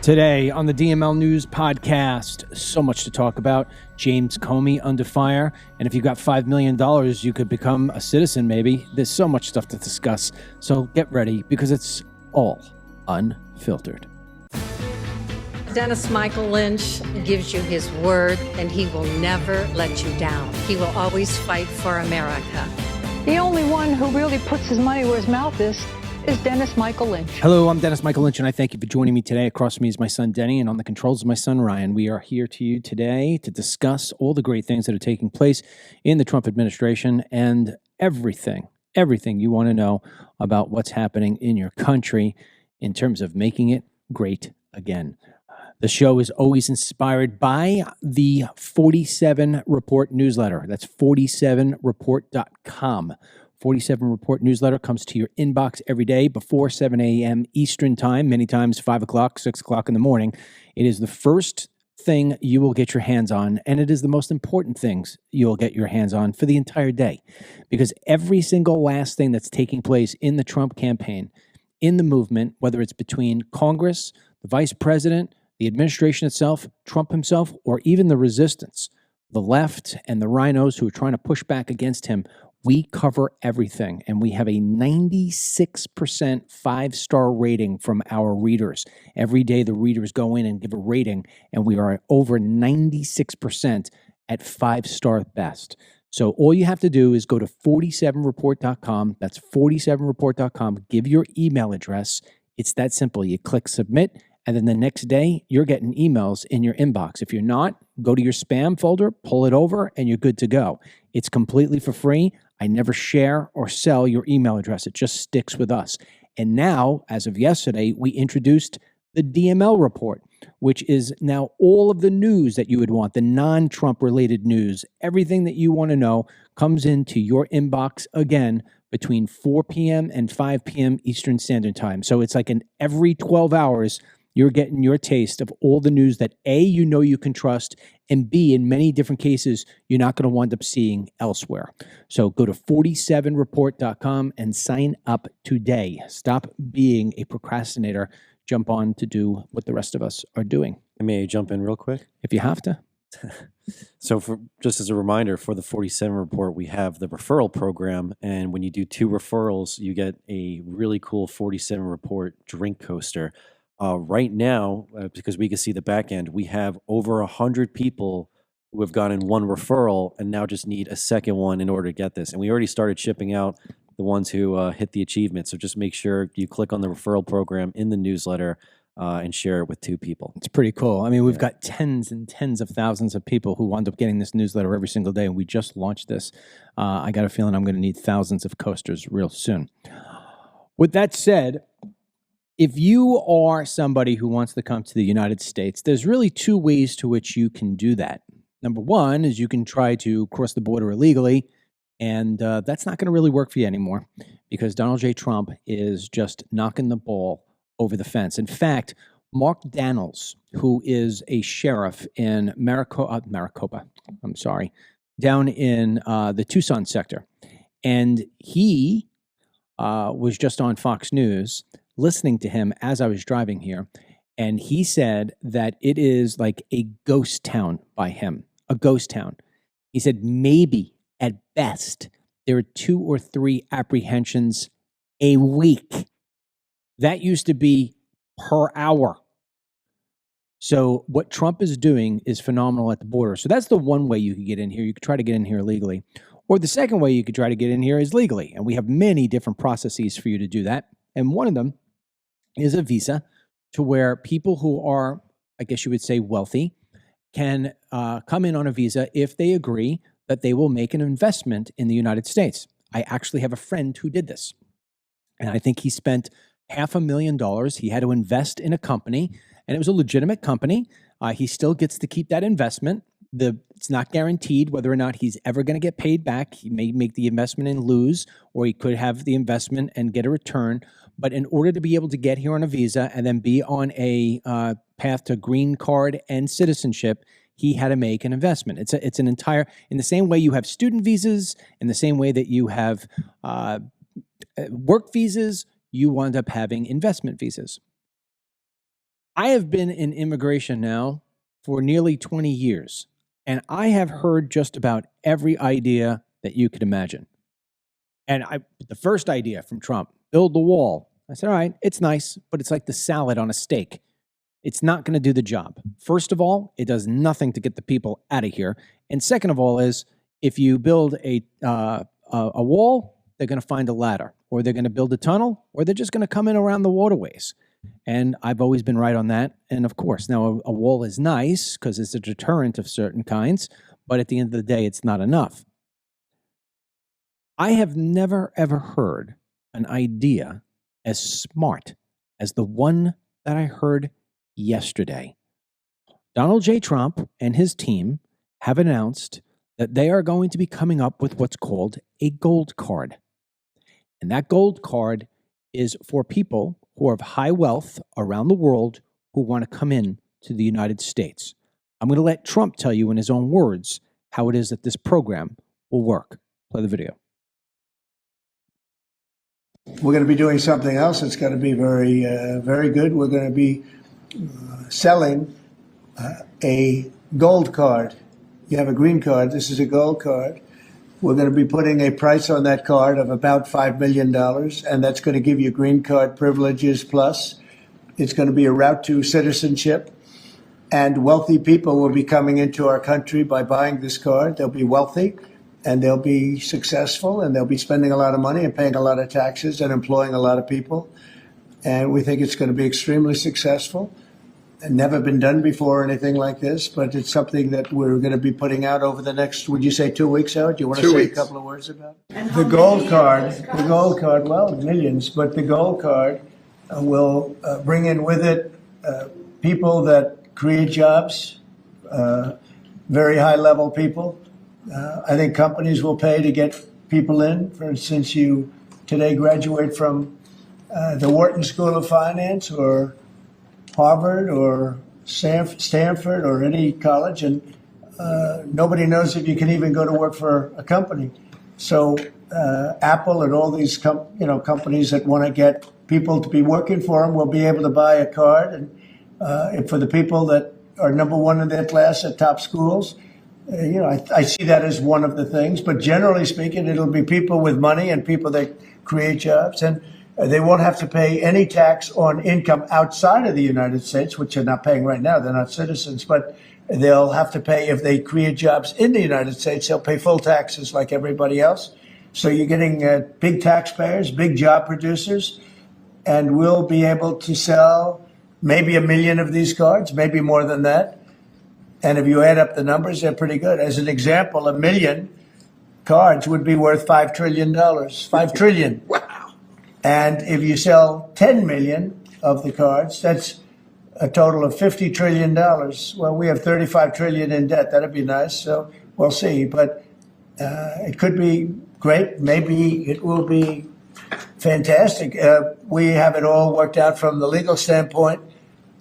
Today on the DML News Podcast, so much to talk about. James Comey under fire. And if you got $5 million, you could become a citizen, maybe. There's so much stuff to discuss. So get ready, because it's all unfiltered. Dennis Michael Lynch gives you his word, and he will never let you down. He will always fight for America. The only one who really puts his money where his mouth is Dennis Michael Lynch. Hello, I'm Dennis Michael Lynch, and I thank you for joining me today. Across from me is my son, Denny, and on the controls is my son, Ryan. We are here to you today to discuss all the great things that are taking place in the Trump administration and everything you want to know about what's happening in your country in terms of making it great again. The show is always inspired by the 47 Report newsletter. That's 47report.com. 47 Report newsletter comes to your inbox every day before 7 a.m. Eastern time, many times 5 o'clock, 6 o'clock in the morning. It is the first thing you will get your hands on, and it is the most important things you'll get your hands on for the entire day, because every single last thing that's taking place in the Trump campaign, in the movement, whether it's between Congress, the vice president, the administration itself, Trump himself, or even the resistance, the left and the rhinos who are trying to push back against him, we cover everything, and we have a 96% five-star rating from our readers. Every day the readers go in and give a rating, and we are at over 96% at five-star best. So all you have to do is go to 47report.com. That's 47report.com. Give your email address. It's that simple. You click submit, and then the next day you're getting emails in your inbox. If you're not, go to your spam folder, pull it over, and you're good to go. It's completely for free. I never share or sell your email address. It just sticks with us. And now, as of yesterday, we introduced the DML report, which is now all of the news that you would want, the non-Trump related news. Everything that you want to know comes into your inbox again between 4 p.m. and 5 p.m. Eastern Standard Time. So it's like every 12 hours, you're getting your taste of all the news that A, you know you can trust, and B, in many different cases, you're not going to wind up seeing elsewhere. So go to 47report.com and sign up today. Stop being a procrastinator. Jump on to do what the rest of us are doing. May I jump in real quick? If you have to. So just as a reminder, for the 47 Report, we have the referral program. And when you do 2 referrals, you get a really cool 47 Report drink coaster. Right now, because we can see the back end, we have over 100 people who have gotten 1 referral and now just need a second one in order to get this. And we already started shipping out the ones who hit the achievement. So just make sure you click on the referral program in the newsletter and share it with 2 people. It's pretty cool. I mean, we've got tens and tens of thousands of people who wind up getting this newsletter every single day, and we just launched this. I got a feeling I'm going to need thousands of coasters real soon. With that said, if you are somebody who wants to come to the United States, there's really 2 ways to which you can do that. Number one is you can try to cross the border illegally, and that's not going to really work for you anymore, because Donald J. Trump is just knocking the ball over the fence. In fact, Mark Daniels, who is a sheriff in Maricopa, down in the Tucson sector, and he was just on Fox News listening to him as I was driving here, and he said that it is like a ghost town by him, a ghost town. He said maybe at best there are 2 or 3 apprehensions a week. That used to be per hour. So what Trump is doing is phenomenal at the border. So that's the one way you could get in here. You could try to get in here legally. Or the second way you could try to get in here is legally. And we have many different processes for you to do that. And one of them is a visa, to where people who are, I guess you would say, wealthy can come in on a visa if they agree that they will make an investment in the United States. I actually have a friend who did this, and I think he spent $500,000. He had to invest in a company, and it was a legitimate company. He still gets to keep that investment. It's not guaranteed whether or not he's ever going to get paid back. He may make the investment and lose, or he could have the investment and get a return. But in order to be able to get here on a visa and then be on a path to green card and citizenship, he had to make an investment. It's an entire, in the same way you have student visas, in the same way that you have work visas, you wind up having investment visas. I have been in immigration now for nearly 20 years, and I have heard just about every idea that you could imagine. And the first idea from Trump, build the wall. I said, all right, it's nice, but it's like the salad on a steak. It's not going to do the job. First of all, it does nothing to get the people out of here. And second of all is, if you build a wall, they're going to find a ladder, or they're going to build a tunnel, or they're just going to come in around the waterways. And I've always been right on that. And of course, now a wall is nice because it's a deterrent of certain kinds, but at the end of the day, it's not enough. I have never, ever heard an idea as smart as the one that I heard yesterday. Donald J. Trump and his team have announced that they are going to be coming up with what's called a gold card. And that gold card is for people who are of high wealth around the world who want to come in to the United States. I'm going to let Trump tell you in his own words how it is that this program will work. Play the video. We're going to be doing something else that's going to be very, very good. We're going to be selling a gold card. You have a green card. This is a gold card. We're going to be putting a price on that card of about $5 million, and that's going to give you green card privileges plus. It's going to be a route to citizenship, and wealthy people will be coming into our country by buying this card. They'll be wealthy, and they'll be successful, and they'll be spending a lot of money and paying a lot of taxes and employing a lot of people. And we think it's going to be extremely successful. And never been done before, anything like this, but it's something that we're going to be putting out over the next, would you say 2 weeks, Howard? Do you want to say a couple of words about it? The gold card, well, millions, but the gold card will bring in with it people that create jobs, very high level people. I think companies will pay to get people in. For instance, you today graduate from the Wharton School of Finance or Harvard or Stanford or any college, and nobody knows if you can even go to work for a company. So Apple and all these companies that want to get people to be working for them will be able to buy a card, and for the people that are number one in their class at top schools, I see that as one of the things. But generally speaking, it'll be people with money and people that create jobs, and they won't have to pay any tax on income outside of the United States, which they're not paying right now. They're not citizens, but they'll have to pay if they create jobs in the United States. They'll pay full taxes like everybody else. So you're getting big taxpayers, big job producers, and we'll be able to sell maybe 1 million of these cards, maybe more than that. And if you add up the numbers, they're pretty good. As an example, 1 million cards would be worth $5 trillion. $5 trillion. Wow. And if you sell 10 million of the cards, that's a total of $50 trillion. Well, we have 35 trillion in debt. That'd be nice. So we'll see. But it could be great. Maybe it will be fantastic. We have it all worked out from the legal standpoint.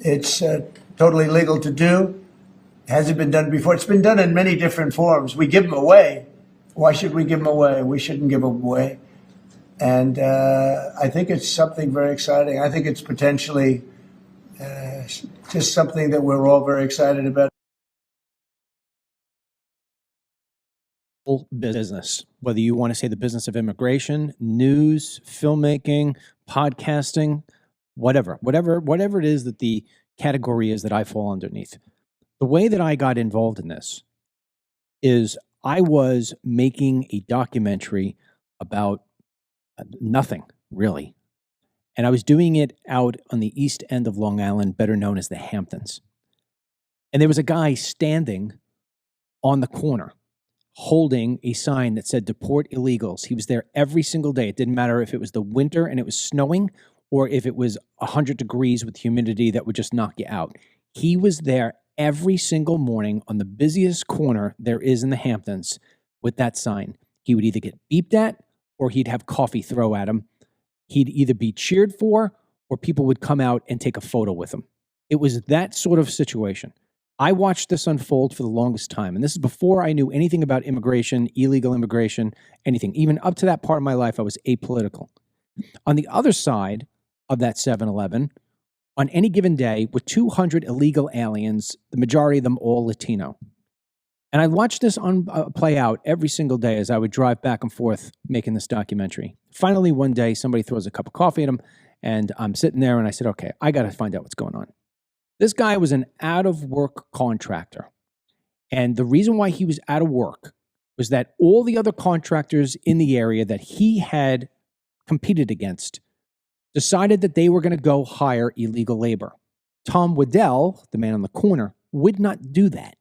It's totally legal to do. Hasn't been done before. It's been done in many different forms. We give them away. Why should we give them away? We shouldn't give them away. And I think it's something very exciting. I think it's potentially just something that we're all very excited about. Business, whether you want to say the business of immigration, news, filmmaking, podcasting, whatever it is that the category is that I fall underneath. The way that I got involved in this is I was making a documentary about nothing, really. And I was doing it out on the east end of Long Island, better known as the Hamptons. And there was a guy standing on the corner holding a sign that said, "Deport illegals." He was there every single day. It didn't matter if it was the winter and it was snowing or if it was 100 degrees with humidity that would just knock you out. He was there every single morning on the busiest corner there is in the Hamptons with that sign. He would either get beeped at or he'd have coffee throw at him. He'd either be cheered for or people would come out and take a photo with him. It was that sort of situation. I watched this unfold for the longest time. And this is before I knew anything about immigration, illegal immigration, anything. Even up to that part of my life, I was apolitical. On the other side of that 7-Eleven on any given day with 200 illegal aliens, the majority of them all Latino. And I watched this play out every single day as I would drive back and forth making this documentary. Finally, one day, somebody throws a cup of coffee at him, and I'm sitting there, and I said, okay, I got to find out what's going on. This guy was an out-of-work contractor. And the reason why he was out of work was that all the other contractors in the area that he had competed against decided that they were going to go hire illegal labor. Tom Waddell, the man on the corner, would not do that.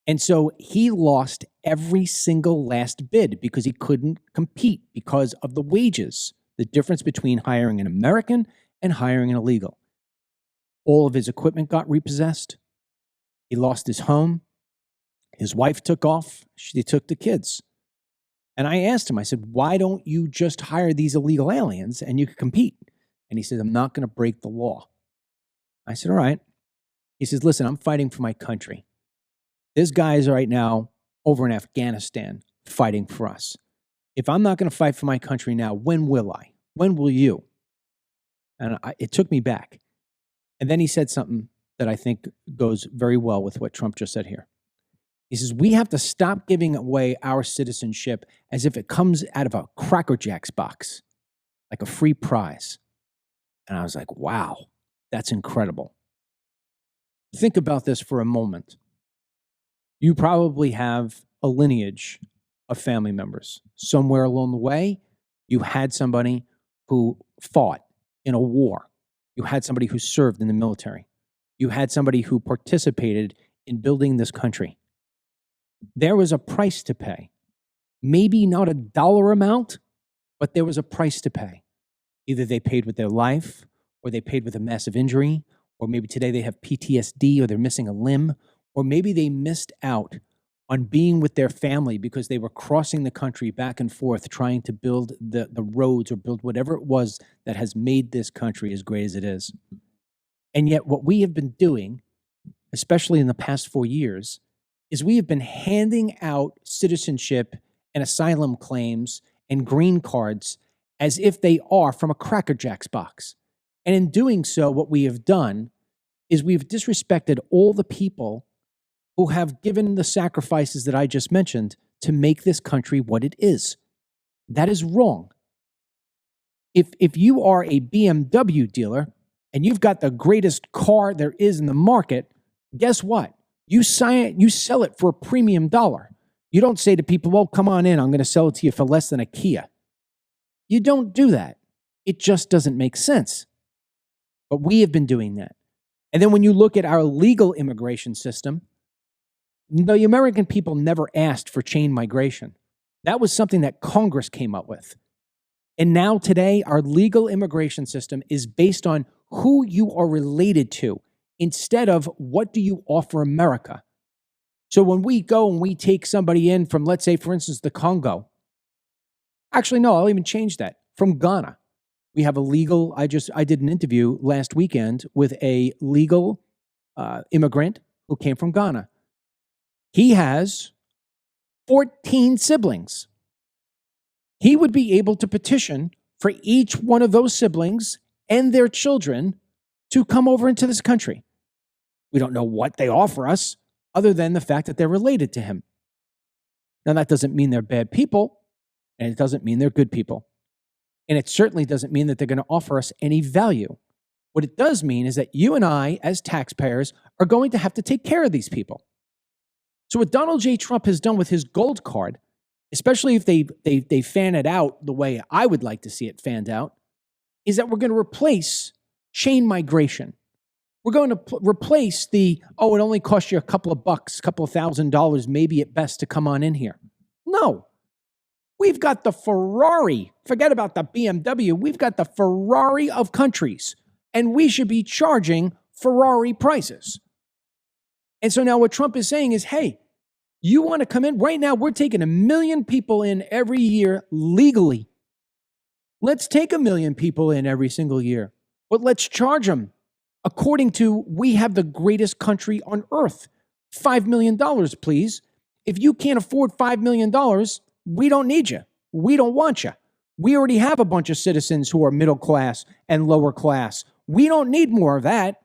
And so he lost every single last bid because he couldn't compete because of the wages, the difference between hiring an American and hiring an illegal. All of his equipment got repossessed. He lost his home. His wife took off. She took the kids. And I asked him, I said, why don't you just hire these illegal aliens and you could compete? And he said, I'm not going to break the law. I said, all right. He says, listen, I'm fighting for my country. There's guys right now over in Afghanistan fighting for us. If I'm not going to fight for my country now, when will I? When will you? And it took me back. And then he said something that I think goes very well with what Trump just said here. He says, we have to stop giving away our citizenship as if it comes out of a Cracker Jacks box, like a free prize. And I was like, wow, that's incredible. Think about this for a moment. You probably have a lineage of family members. Somewhere along the way, you had somebody who fought in a war. You had somebody who served in the military. You had somebody who participated in building this country. There was a price to pay. Maybe not a dollar amount, but there was a price to pay. Either they paid with their life, or they paid with a massive injury, or maybe today they have PTSD, or they're missing a limb, or maybe they missed out on being with their family because they were crossing the country back and forth trying to build the roads or build whatever it was that has made this country as great as it is. And yet what we have been doing, especially in the past 4 years, is we have been handing out citizenship and asylum claims and green cards as if they are from a Cracker Jacks box. And in doing so, what we have done is we've disrespected all the people who have given the sacrifices that I just mentioned to make this country what it is. That is wrong. If you are a BMW dealer and you've got the greatest car there is in the market, guess what? You sell it for a premium dollar. You don't say to people, well, come on in, I'm going to sell it to you for less than a Kia. You don't do that. It just doesn't make sense. But we have been doing that. And then when you look at our legal immigration system, the American people never asked for chain migration. That was something that Congress came up with. And now today, our legal immigration system is based on who you are related to instead of what do you offer America. So when we go and we take somebody in from, let's say, for instance, the Congo. Actually, no, I'll even change that. From Ghana. We have a legal, I did an interview last weekend with a legal immigrant who came from Ghana. He has 14 siblings. He would be able to petition for each one of those siblings and their children to come over into this country. We don't know what they offer us other than the fact that they're related to him. Now, that doesn't mean they're bad people, and it doesn't mean they're good people. And it certainly doesn't mean that they're going to offer us any value. What it does mean is that you and I, as taxpayers, are going to have to take care of these people. So what Donald J. Trump has done with his gold card, especially if they fan it out the way I would like to see it fanned out, is that we're going to replace chain migration. We're going to replace it only costs you a couple of bucks, a couple of $1,000, maybe at best, to come on in here. No. We've got the Ferrari. Forget about the BMW. We've got the Ferrari of countries, and we should be charging Ferrari prices. And so now what Trump is saying is, hey, you want to come in? Right now, we're taking 1 million people in every year legally. Let's take 1 million people in every single year, but let's charge them according to we have the greatest country on earth. $5 million, please. If you can't afford $5 million, we don't need you. We don't want you. We already have a bunch of citizens who are middle class and lower class. We don't need more of that.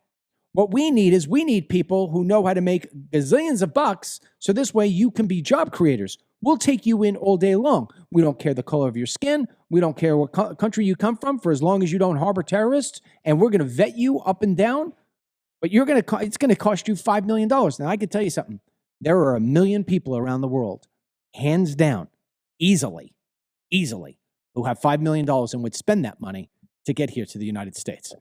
What we need people who know how to make gazillions of bucks, so this way you can be job creators. We'll take you in all day long. We don't care the color of your skin. We don't care what country you come from, for as long as you don't harbor terrorists, and we're going to vet you up and down. But it's going to cost you $5 million. Now, I can tell you something. There are 1 million people around the world, hands down, easily, who have $5 million and would spend that money to get here to the United States.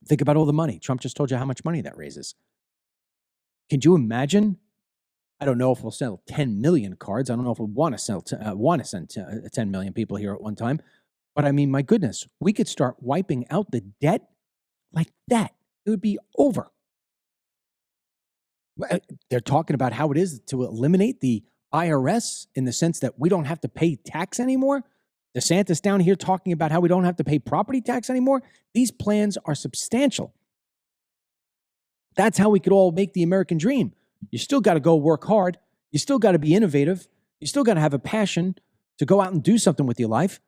Think about all the money. Trump just told you how much money that raises. Can you imagine? I don't know if we'll sell 10 million cards. I don't know if we want to send 10 million people here at one time. But I mean, my goodness, we could start wiping out the debt like that. It would be over. They're talking about how it is to eliminate the IRS in the sense that we don't have to pay tax anymore. DeSantis down here talking about how we don't have to pay property tax anymore. These plans are substantial. That's how we could all make the American dream. You still got to go work hard. You still got to be innovative. You still got to have a passion to go out and do something with your life.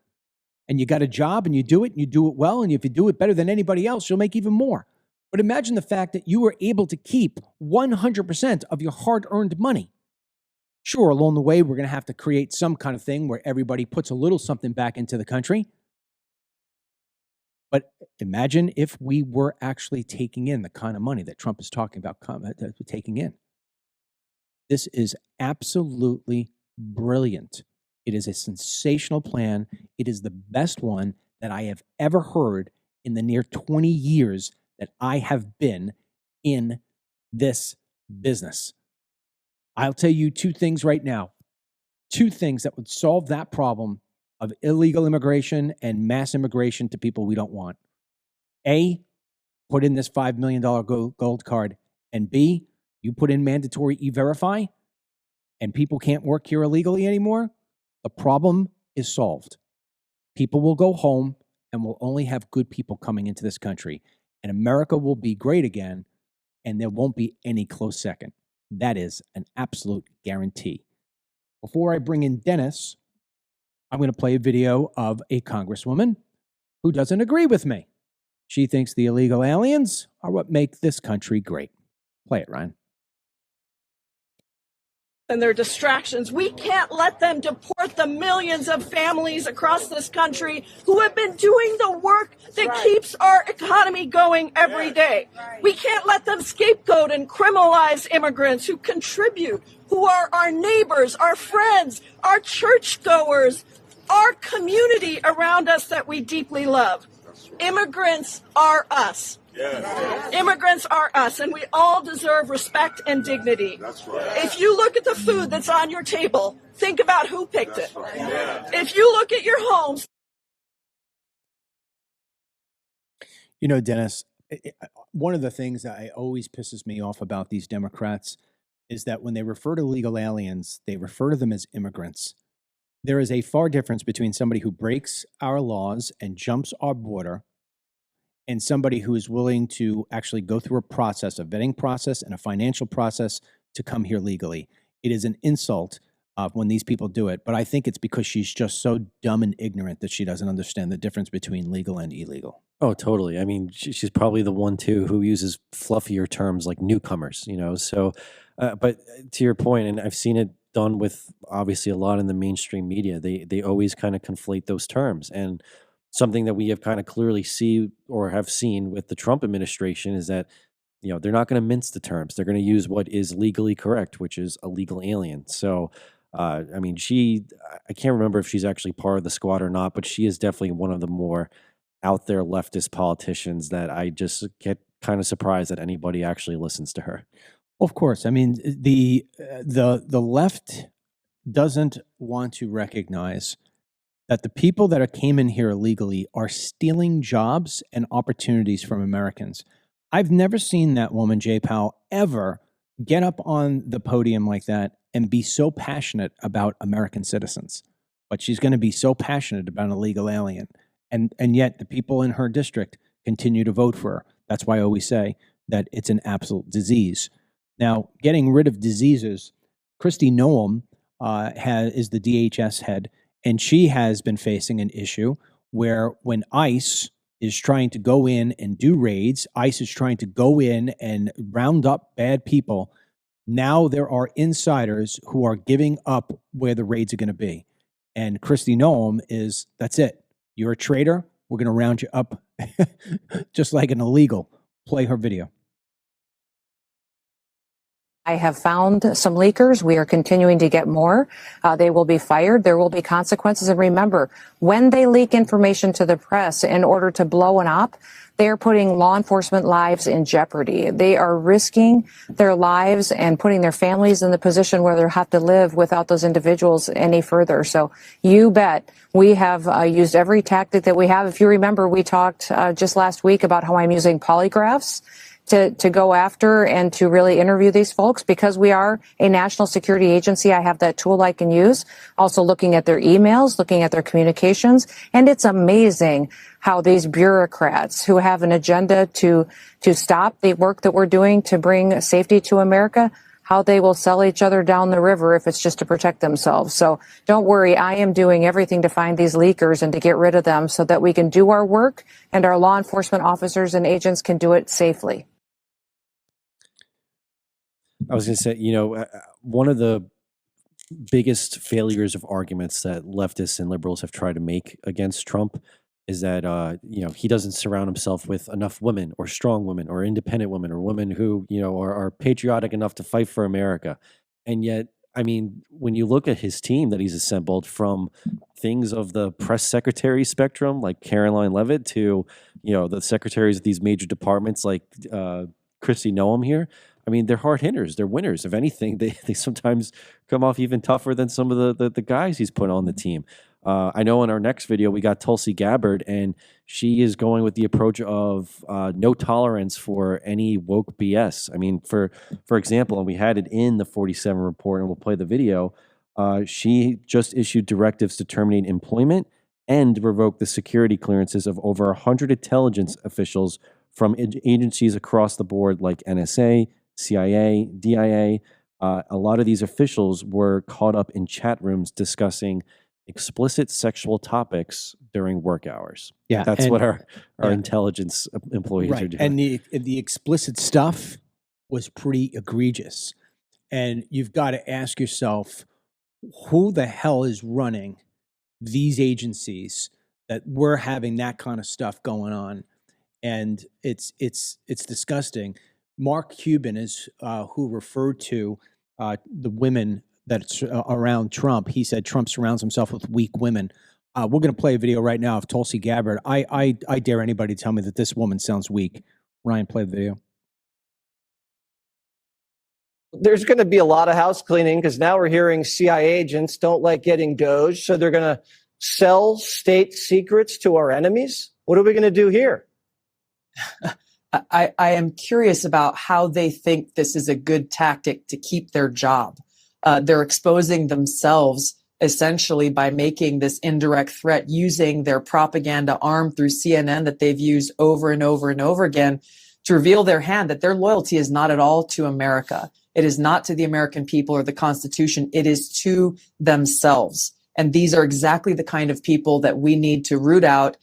And you got a job and you do it well. And if you do it better than anybody else, you'll make even more. But imagine the fact that you were able to keep 100% of your hard-earned money. Sure, along the way, we're going to have to create some kind of thing where everybody puts a little something back into the country. But imagine if we were actually taking in the kind of money that Trump is talking about taking in. This is absolutely brilliant. It is a sensational plan. It is the best one that I have ever heard in the near 20 years that I have been in this business. I'll tell you two things right now. Two things that would solve that problem of illegal immigration and mass immigration to people we don't want. A, put in this $5 million gold card. And B, you put in mandatory E-Verify and people can't work here illegally anymore. The problem is solved. People will go home and we'll only have good people coming into this country. And America will be great again, and there won't be any close second. That is an absolute guarantee. Before I bring in Dennis, I'm going to play a video of a congresswoman who doesn't agree with me. She thinks the illegal aliens are what make this country great. Play it, Ryan. And their distractions. We can't let them deport the millions of families across this country who have been doing the work that keeps our economy going every day. We can't let them scapegoat and criminalize immigrants who contribute, who are our neighbors, our friends, our churchgoers, our community around us that we deeply love. Immigrants are us. Yes. Immigrants are us, and we all deserve respect and dignity. That's right. If you look at the food that's on your table, think about who picked it. Right. Yeah. If you look at your homes. You know, Dennis, one of the things that always pisses me off about these Democrats is that when they refer to illegal aliens, they refer to them as immigrants. There is a far difference between somebody who breaks our laws and jumps our border and somebody who is willing to actually go through a process, a vetting process and a financial process to come here legally. It is an insult when these people do it, but I think it's because she's just so dumb and ignorant that she doesn't understand the difference between legal and illegal. Oh, totally. I mean, she's probably the one, too, who uses fluffier terms like newcomers, you know? So, but to your point, and I've seen it done with obviously a lot in the mainstream media, they always kind of conflate those terms. And something that we have kind of clearly have seen with the Trump administration is that, you know, they're not going to mince the terms. They're going to use what is legally correct, which is illegal alien. So, I mean, I can't remember if she's actually part of the squad or not, but she is definitely one of the more out there leftist politicians that I just get kind of surprised that anybody actually listens to her. Well, of course. I mean, the left doesn't want to recognize that the people that came in here illegally are stealing jobs and opportunities from Americans. I've never seen that woman, Jay Powell, ever get up on the podium like that and be so passionate about American citizens. But she's going to be so passionate about an illegal alien. And yet the people in her district continue to vote for her. That's why I always say that it's an absolute disease. Now, getting rid of diseases, Kristi Noem is the DHS head, and she has been facing an issue where when ICE is trying to go in and do raids. ICE is trying to go in and round up bad people. Now there are insiders who are giving up where the raids are going to be. And Kristi Noem is, that's it. You're a traitor. We're going to round you up just like an illegal. Play her video. I have found some leakers. We are continuing to get more. They will be fired. There will be consequences. And remember, when they leak information to the press in order to blow an op, they are putting law enforcement lives in jeopardy. They are risking their lives and putting their families in the position where they have to live without those individuals any further. So you bet we have used every tactic that we have. If you remember, we talked just last week about how I'm using polygraphs to go after and to really interview these folks because we are a national security agency. I have that tool I can use. Also looking at their emails, looking at their communications. And it's amazing how these bureaucrats who have an agenda to stop the work that we're doing to bring safety to America, how they will sell each other down the river if it's just to protect themselves. So don't worry. I am doing everything to find these leakers and to get rid of them so that we can do our work and our law enforcement officers and agents can do it safely. I was going to say, one of the biggest failures of arguments that leftists and liberals have tried to make against Trump is that, he doesn't surround himself with enough women or strong women or independent women or women who, are patriotic enough to fight for America. And yet, I mean, when you look at his team that he's assembled from things of the press secretary spectrum, like Caroline Leavitt, to, the secretaries of these major departments like Kristi Noem here, I mean, they're hard hitters. They're winners. If anything, they sometimes come off even tougher than some of the guys he's put on the team. I know in our next video, we got Tulsi Gabbard, and she is going with the approach of no tolerance for any woke BS. I mean, for example, and we had it in the 47 report, and we'll play the video, she just issued directives to terminate employment and revoke the security clearances of over 100 intelligence officials from agencies across the board like NSA, CIA, DIA. A lot of these officials were caught up in chat rooms discussing explicit sexual topics during work hours. Yeah, that's what our intelligence employees are doing. And the explicit stuff was pretty egregious. And you've got to ask yourself, who the hell is running these agencies that we're having that kind of stuff going on? And it's disgusting. Mark Cuban is who referred to the women that's around Trump. He said Trump surrounds himself with weak women. We're going to play a video right now of Tulsi Gabbard. I dare anybody to tell me that this woman sounds weak. Ryan, play the video. There's going to be a lot of house cleaning because now we're hearing CIA agents don't like getting Doge, so they're going to sell state secrets to our enemies. What are we going to do here? I am curious about how they think this is a good tactic to keep their job. They're exposing themselves essentially by making this indirect threat using their propaganda arm through CNN that they've used over and over and over again to reveal their hand that their loyalty is not at all to America. It is not to the American people or the Constitution. It is to themselves. And these are exactly the kind of people that we need to root out,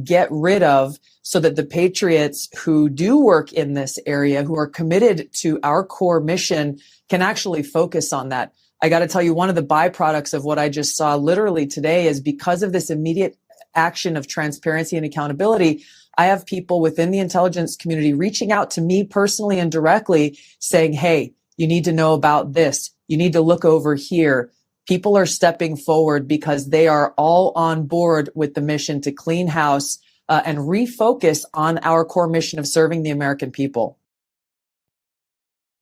get rid of, so that the patriots who do work in this area, who are committed to our core mission, can actually focus on that. I got to tell you, one of the byproducts of what I just saw literally today is because of this immediate action of transparency and accountability, I have people within the intelligence community reaching out to me personally and directly saying, hey, you need to know about this. You need to look over here. People are stepping forward because they are all on board with the mission to clean house and refocus on our core mission of serving the American people.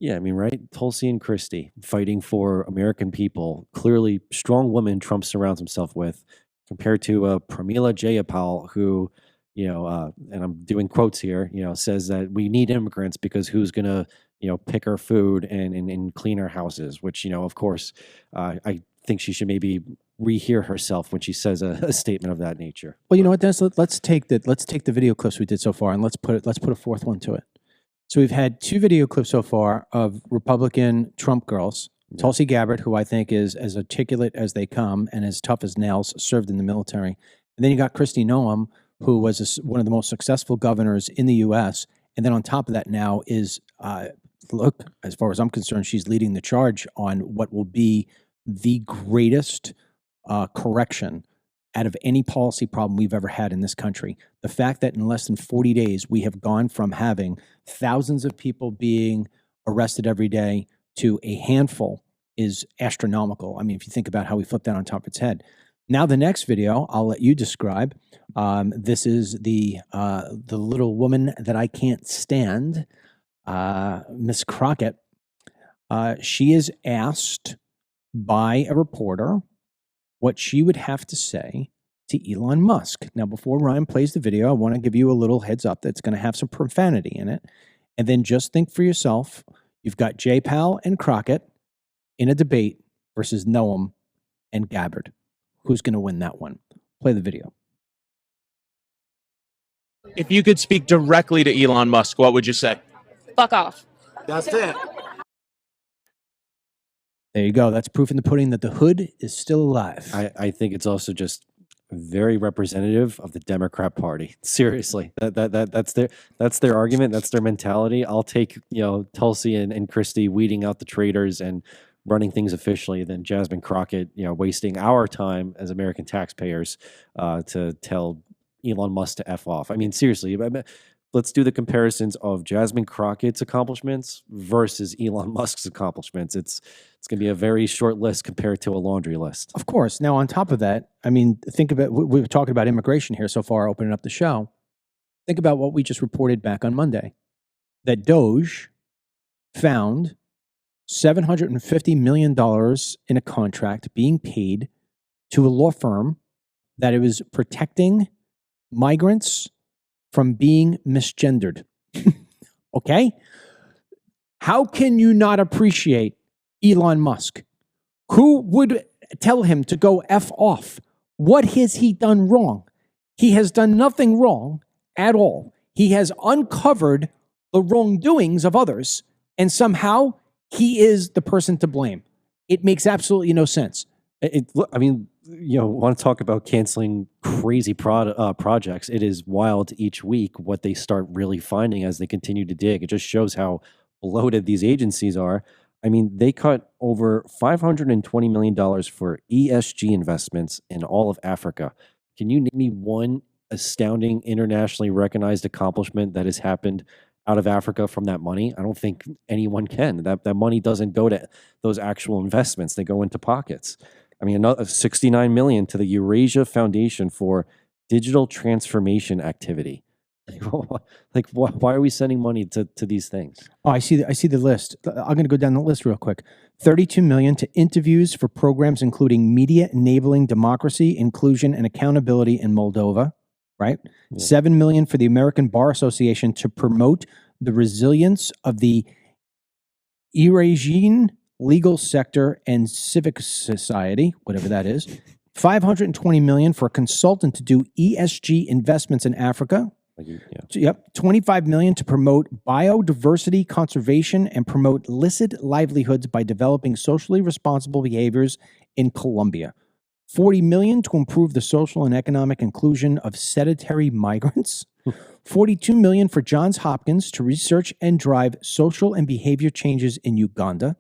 Yeah, I mean, right? Tulsi and Kristi fighting for American people. Clearly, strong woman Trump surrounds himself with, compared to Pramila Jayapal, who, and I'm doing quotes here, says that we need immigrants because who's going to, pick our food and clean our houses, which, of course, I think she should maybe rehear herself when she says a statement of that nature. Well, you know what, Dennis? Let's take the video clips we did so far, and let's put a fourth one to it. So we've had 2 video clips so far of Republican Trump girls. Yeah. Tulsi Gabbard, who I think is as articulate as they come and as tough as nails, served in the military. And then you got Kristi Noem, who was one of the most successful governors in the U.S. And then on top of that now is, look, as far as I'm concerned, she's leading the charge on what will be the greatest correction out of any policy problem we've ever had in this country. The fact that in less than 40 days, we have gone from having thousands of people being arrested every day to a handful is astronomical. I mean, if you think about how we flipped that on top of its head. Now, the next video, I'll let you describe. This is the little woman that I can't stand, Miss Crockett. She is asked by a reporter what she would have to say to Elon Musk. Now, before Ryan plays the video, I want to give you a little heads up that's going to have some profanity in it. And then just think for yourself. You've got J-Pal and Crockett in a debate versus Noem and Gabbard. Who's going to win that one? Play the video. If you could speak directly to Elon Musk, what would you say? Fuck off. That's it. There you go. That's proof in the pudding that the hood is still alive. I think it's also just very representative of the Democrat Party. Seriously, that's their argument. That's their mentality. I'll take Tulsi and Kristi weeding out the traitors and running things officially than Jasmine Crockett wasting our time as American taxpayers to tell Elon Musk to F off. I mean, seriously, let's do the comparisons of Jasmine Crockett's accomplishments versus Elon Musk's accomplishments. It's going to be a very short list compared to a laundry list. Of course. Now, on top of that, I mean, think of it. We're talking about immigration here so far, opening up the show. Think about what we just reported back on Monday, that Doge found $750 million in a contract being paid to a law firm that it was protecting migrants from being misgendered. Okay? How can you not appreciate Elon Musk? Who would tell him to go F off? What has he done wrong? He has done nothing wrong at all. He has uncovered the wrongdoings of others, and somehow he is the person to blame. It makes absolutely no sense. I mean, want to talk about canceling crazy projects. It is wild each week what they start really finding as they continue to dig. It just shows how bloated these agencies are. I mean, they cut over $520 million for ESG investments in all of Africa. Can you name me one astounding internationally recognized accomplishment that has happened out of Africa from that money? I don't think anyone can. That money doesn't go to those actual investments. They go into pockets. I mean, another $69 million to the Eurasia Foundation for Digital Transformation Activity. Like, why are we sending money to these things? Oh, I see the list. I'm going to go down the list real quick. $32 million to interviews for programs including media enabling democracy, inclusion, and accountability in Moldova. Right? Yeah. $7 million for the American Bar Association to promote the resilience of the Eurasian legal sector and civic society, whatever that is. $520 million for a consultant to do ESG investments in Africa. Yep. $25 million to promote biodiversity conservation and promote illicit livelihoods by developing socially responsible behaviors in Colombia. $40 million to improve the social and economic inclusion of sedentary migrants. $42 million for Johns Hopkins to research and drive social and behavior changes in Uganda.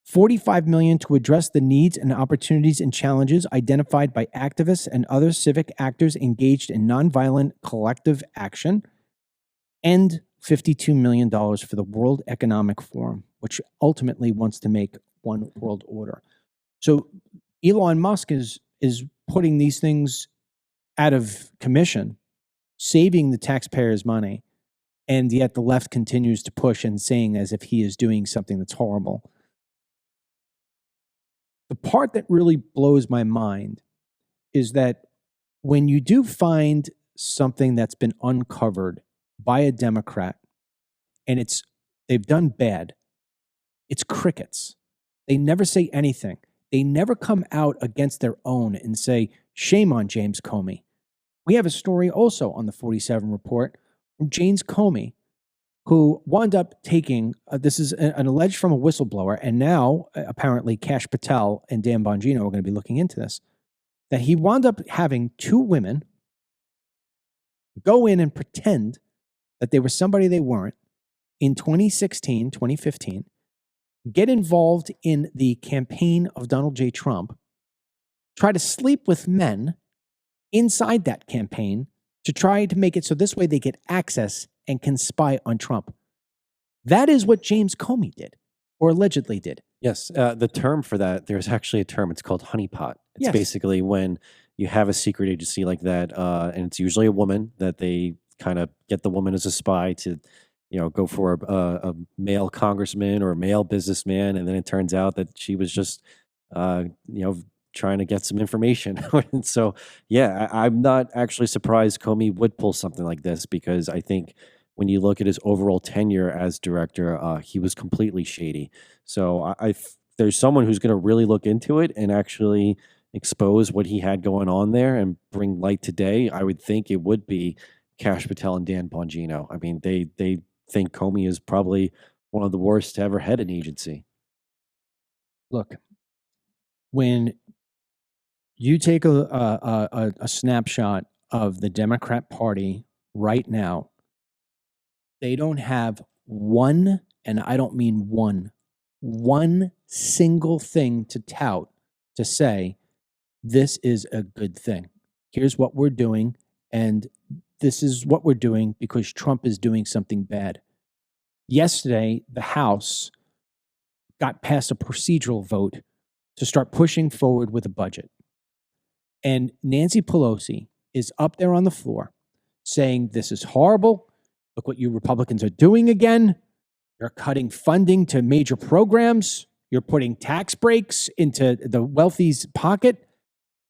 $45 million to address the needs and opportunities and challenges identified by activists and other civic actors engaged in nonviolent collective action. And $52 million for the World Economic Forum, which ultimately wants to make one world order. So Elon Musk is putting these things out of commission, saving the taxpayers' money, and yet the left continues to push and saying as if he is doing something that's horrible. The part that really blows my mind is that when you do find something that's been uncovered by a Democrat and they've done bad, it's crickets. They never say anything. They never come out against their own and say, shame on James Comey. We have a story also on the 47 report from James Comey, who wound up taking, this is an alleged from a whistleblower, and now apparently Kash Patel and Dan Bongino are going to be looking into this, that he wound up having two women go in and pretend that they were somebody they weren't in 2016, 2015, get involved in the campaign of Donald J. Trump, try to sleep with men inside that campaign to try to make it so this way they get access and can spy on Trump. That is what James Comey did, or allegedly did. Yes, the term for that, there's actually a term, it's called honeypot. It's Yes. basically when you have a secret agency like that, and it's usually a woman, that they kind of get the woman as a spy to, go for a male congressman or a male businessman, and then it turns out that she was just, trying to get some information. And so, yeah, I'm not actually surprised Comey would pull something like this, because I think when you look at his overall tenure as director, he was completely shady. So there's someone who's going to really look into it and actually expose what he had going on there and bring light to day. I would think it would be Kash Patel and Dan Bongino. I mean, they think Comey is probably one of the worst to ever head an agency. Look, when you take a snapshot of the Democrat Party right now, they don't have one, and I don't mean one single thing to tout to say, this is a good thing. Here's what we're doing, and this is what we're doing because Trump is doing something bad. Yesterday, the House got past a procedural vote to start pushing forward with a budget. And Nancy Pelosi is up there on the floor saying, this is horrible. Look what you Republicans are doing again. You're cutting funding to major programs. You're putting tax breaks into the wealthy's pocket.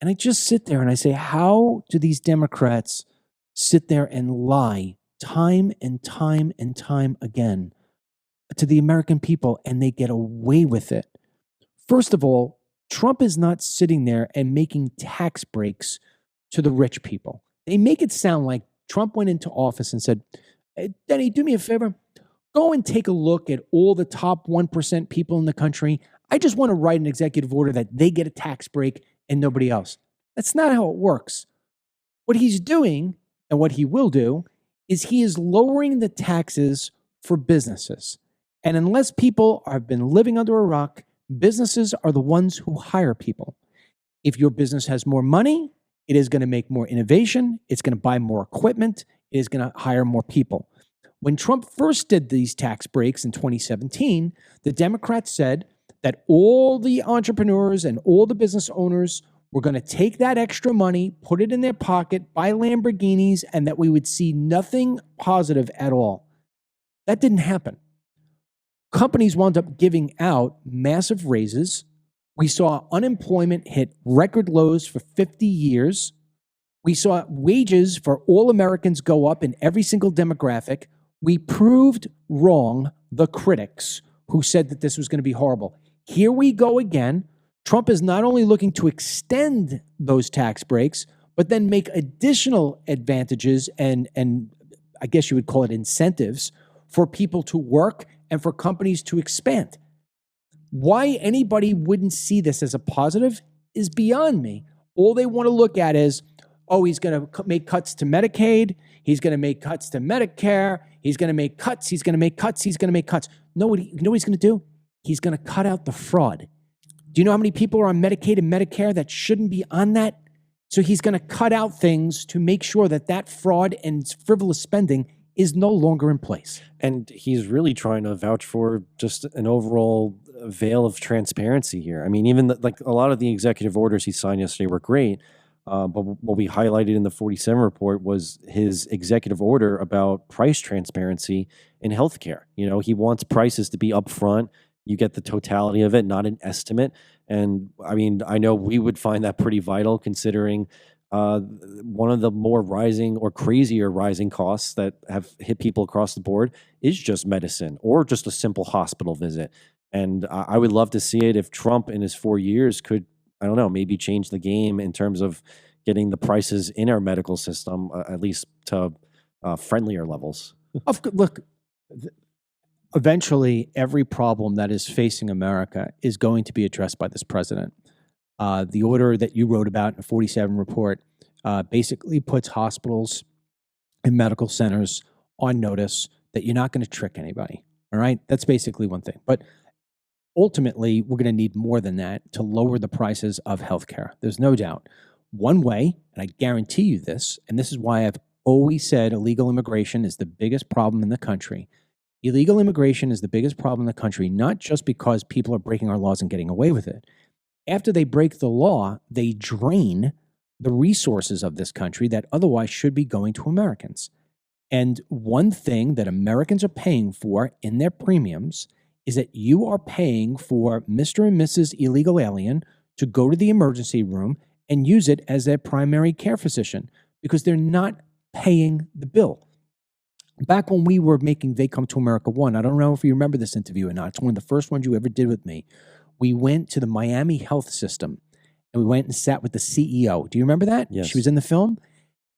And I just sit there and I say, how do these Democrats sit there and lie time and time and time again to the American people, and they get away with it? First of all, Trump is not sitting there and making tax breaks to the rich people. They make it sound like Trump went into office and said, hey, Denny, do me a favor. Go and take a look at all the top 1% people in the country. I just want to write an executive order that they get a tax break and nobody else. That's not how it works. What he's doing, and what he will do, is he is lowering the taxes for businesses. And unless people have been living under a rock, businesses are the ones who hire people. If your business has more money, it is going to make more innovation. It's going to buy more equipment. It is going to hire more people. When Trump first did these tax breaks in 2017, the Democrats said that all the entrepreneurs and all the business owners were going to take that extra money, put it in their pocket, buy Lamborghinis, and that we would see nothing positive at all. That didn't happen. Companies wound up giving out massive raises. We saw unemployment hit record lows for 50 years. We saw wages for all Americans go up in every single demographic. We proved wrong the critics who said that this was going to be horrible. Here we go again. Trump is not only looking to extend those tax breaks, but then make additional advantages and I guess you would call it incentives for people to work and for companies to expand. Why anybody wouldn't see this as a positive is beyond me. All they want to look at is, oh, he's going to make cuts to Medicaid. He's going to make cuts to Medicare. He's going to make cuts. He's going to make cuts. He's going to make cuts. You know what he's going to do? He's going to cut out the fraud. Do you know how many people are on Medicaid and Medicare that shouldn't be on that? So he's going to cut out things to make sure that that fraud and frivolous spending is no longer in place. And he's really trying to vouch for just an overall veil of transparency here. I mean, even like a lot of the executive orders he signed yesterday were great. But what we highlighted in the 47 report was his executive order about price transparency in healthcare. You know, he wants prices to be upfront. You get the totality of it, not an estimate. And I mean, I know we would find that pretty vital considering one of the more rising or crazier rising costs that have hit people across the board is just medicine or just a simple hospital visit. And I would love to see it if Trump in his 4 years could, I don't know, maybe change the game in terms of getting the prices in our medical system, at least to friendlier levels. Look, eventually every problem that is facing America is going to be addressed by this president. The order that you wrote about in the 47 report basically puts hospitals and medical centers on notice that you're not going to trick anybody. All right. That's basically one thing. But ultimately, we're going to need more than that to lower the prices of healthcare. There's no doubt. One way, and I guarantee you this, and this is why I've always said illegal immigration is the biggest problem in the country. Illegal immigration is the biggest problem in the country, not just because people are breaking our laws and getting away with it. After they break the law, they drain the resources of this country that otherwise should be going to Americans. And one thing that Americans are paying for in their premiums is that you are paying for Mr. and Mrs. Illegal Alien to go to the emergency room and use it as their primary care physician because they're not paying the bill. Back when we were making They Come to America 1, I don't know if you remember this interview or not. It's one of the first ones you ever did with me. We went to the Miami health system and we went and sat with the CEO. Do you remember that? Yes. She was in the film.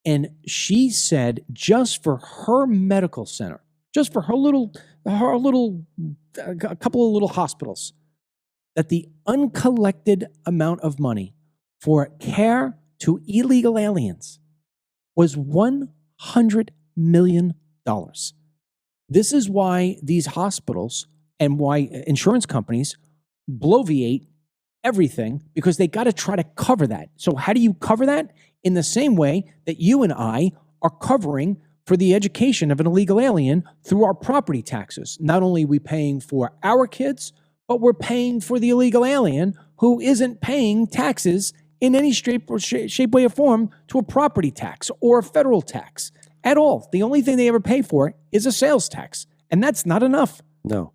And she said just for her medical center, just for a couple of little hospitals, that the uncollected amount of money for care to illegal aliens was $100 million. This is why these hospitals and why insurance companies bloviate everything, because they got to try to cover that. So how do you cover that? In the same way that you and I are covering for the education of an illegal alien through our property taxes. Not only are we paying for our kids, but we're paying for the illegal alien who isn't paying taxes in any shape, way, or form to a property tax or a federal tax at all. The only thing they ever pay for is a sales tax, and that's not enough. No.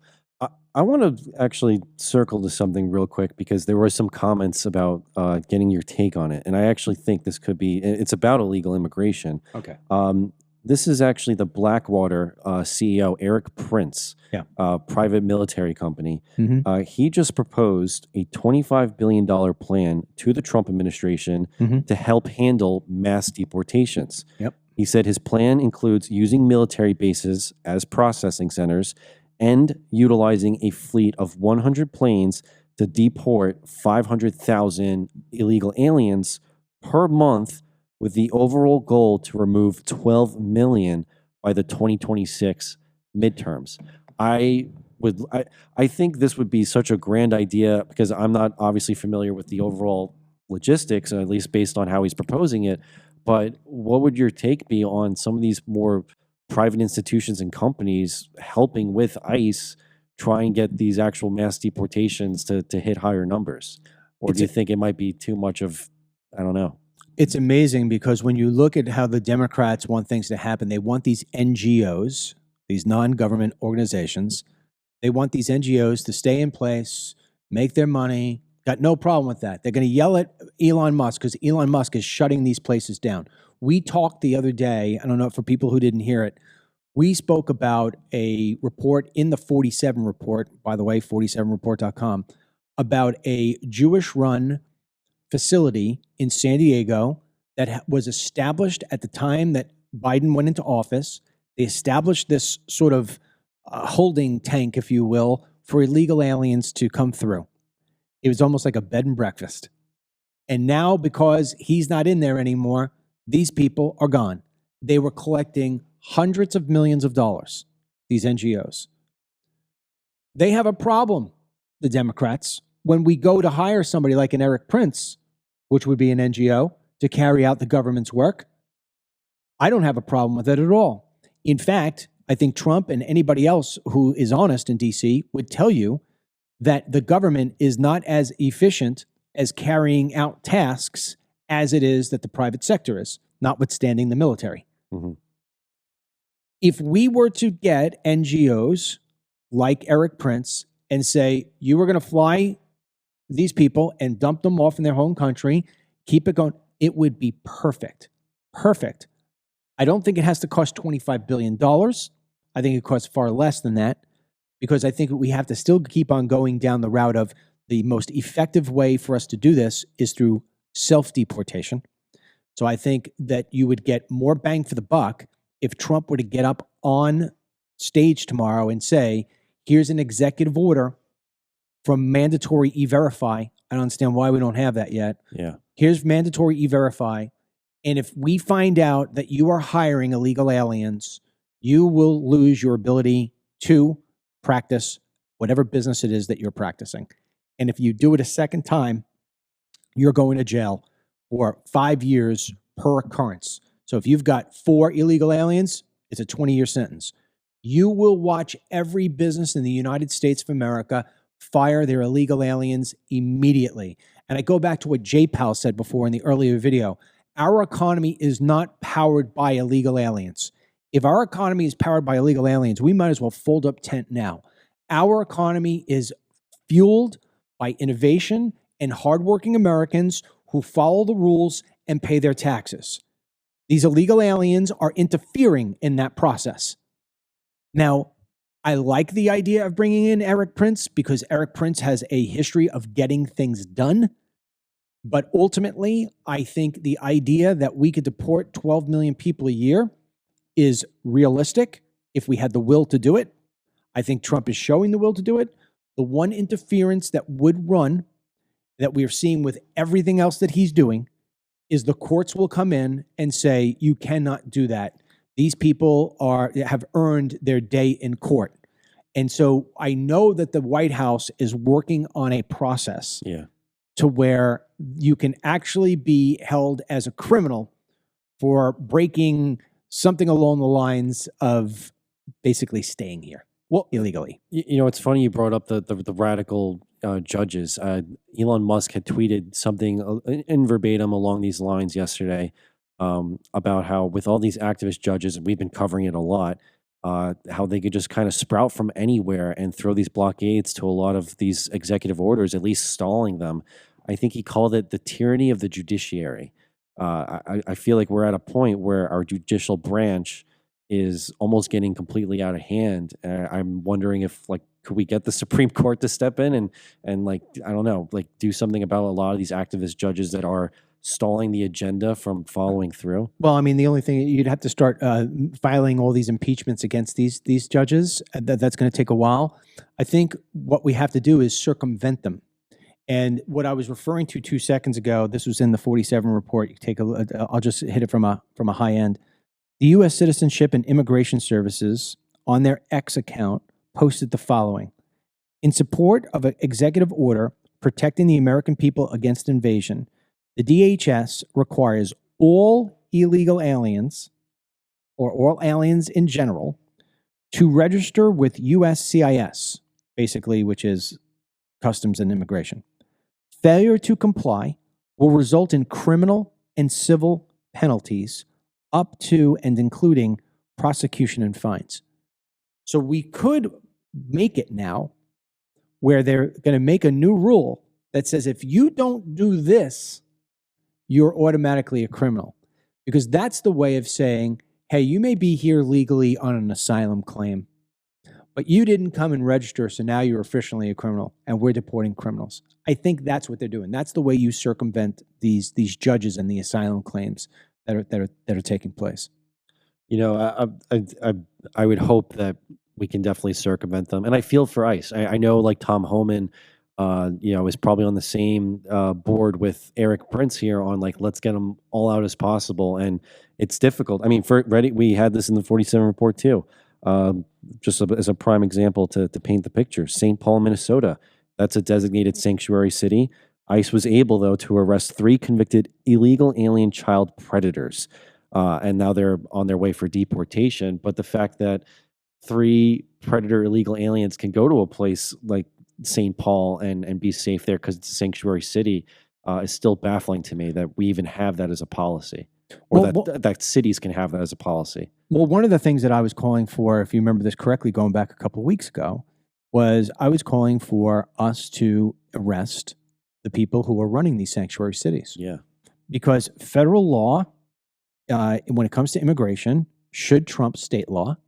I want to actually circle to something real quick because there were some comments about getting your take on it. And I actually think this could be, it's about illegal immigration. Okay. This is actually the Blackwater CEO, Eric Prince, private military company. Mm-hmm. He just proposed a $25 billion plan to the Trump administration to help handle mass deportations. Yep. He said his plan includes using military bases as processing centers and utilizing a fleet of 100 planes to deport 500,000 illegal aliens per month, with the overall goal to remove 12 million by the 2026 midterms. I think this would be such a grand idea because I'm not obviously familiar with the overall logistics, at least based on how he's proposing it. But what would your take be on some of these more private institutions and companies helping with ICE try and get these actual mass deportations to hit higher numbers? Or do you think it might be too much of, I don't know? It's amazing because when you look at how the Democrats want things to happen, they want these NGOs, these non-government organizations, they want these NGOs to stay in place, make their money. Got no problem with that. They're going to yell at Elon Musk because Elon Musk is shutting these places down. We talked the other day, I don't know, for people who didn't hear it, we spoke about a report in the 47 report, by the way, 47report.com, about a Jewish-run facility in San Diego that was established at the time that Biden went into office. They established this sort of holding tank, if you will, for illegal aliens to come through. It was almost like a bed and breakfast. And now, because he's not in there anymore, these people are gone. They were collecting hundreds of millions of dollars, these NGOs. They have a problem, the Democrats, when we go to hire somebody like an Eric Prince, which would be an NGO, to carry out the government's work. I don't have a problem with it at all. In fact, I think Trump and anybody else who is honest in D.C. would tell you that the government is not as efficient as carrying out tasks as it is that the private sector is, notwithstanding the military. Mm-hmm. If we were to get NGOs like Eric Prince and say, you were going to fly these people and dump them off in their home country, keep it going, it would be perfect. Perfect. I don't think it has to cost $25 billion. I think it costs far less than that, because I think we have to still keep on going down the route of the most effective way for us to do this is through self-deportation. So I think that you would get more bang for the buck if Trump were to get up on stage tomorrow and say, here's an executive order from mandatory E-Verify. I don't understand why we don't have that yet. Yeah. Here's mandatory E-Verify. And if we find out that you are hiring illegal aliens, you will lose your ability to practice whatever business it is that you're practicing. And if you do it a second time, you're going to jail for 5 years per occurrence. So if you've got 4 illegal aliens, it's a 20-year sentence. You will watch every business in the United States of America fire their illegal aliens immediately. And I go back to what J Powell said before in the earlier video. Our economy is not powered by illegal aliens. If our economy is powered by illegal aliens, we might as well fold up tent now. Our economy is fueled by innovation and hardworking Americans who follow the rules and pay their taxes. These illegal aliens are interfering in that process. Now, I like the idea of bringing in Eric Prince because Eric Prince has a history of getting things done. But ultimately, I think the idea that we could deport 12 million people a year is realistic if we had the will to do it. I think Trump is showing the will to do it. The one interference that would run, that we are seeing with everything else that he's doing, is the courts will come in and say, you cannot do that. These people have earned their day in court. And so I know that the White House is working on a process to where you can actually be held as a criminal for breaking something along the lines of basically staying here illegally. You know, it's funny you brought up the radical judges. Elon Musk had tweeted something in verbatim along these lines yesterday about how with all these activist judges, and we've been covering it a lot, how they could just kind of sprout from anywhere and throw these blockades to a lot of these executive orders, at least stalling them. I think he called it the tyranny of the judiciary. I feel like we're at a point where our judicial branch is almost getting completely out of hand. I'm wondering if, like, could we get the Supreme Court to step in and like, I don't know, like do something about a lot of these activist judges that are stalling the agenda from following through? Well, I mean, the only thing, you'd have to start filing all these impeachments against these judges. That's going to take a while. I think what we have to do is circumvent them. And what I was referring to 2 seconds ago, this was in the 47 report. You take I'll just hit it from a high end. The U.S. Citizenship and Immigration Services on their X account posted the following: in support of an executive order protecting the American people against invasion, the DHS requires all illegal aliens, or all aliens in general, to register with USCIS, basically, which is Customs and Immigration. Failure to comply will result in criminal and civil penalties up to and including prosecution and fines. So we could make it now where they're going to make a new rule that says if you don't do this, you're automatically a criminal. Because that's the way of saying, hey, you may be here legally on an asylum claim, but you didn't come and register, so now you're officially a criminal, and we're deporting criminals. I think that's what they're doing. That's the way you circumvent these judges and the asylum claims that are taking place. You know, I would hope that we can definitely circumvent them, and I feel for ICE. I know, like Tom Homan, is probably on the same board with Eric Prince here on like, let's get them all out as possible, and it's difficult. I mean, we had this in the 47 report too. Just as a prime example to paint the picture, St. Paul, Minnesota, that's a designated sanctuary city. ICE was able, though, to arrest 3 convicted illegal alien child predators, and now they're on their way for deportation. But the fact that 3 predator illegal aliens can go to a place like St. Paul and be safe there because it's a sanctuary city is still baffling to me that we even have that as a policy, or that cities can have that as a policy. Well, one of the things that I was calling for, if you remember this correctly, going back a couple of weeks ago, was I was calling for us to arrest the people who are running these sanctuary cities. Yeah. Because federal law, when it comes to immigration, should trump state law.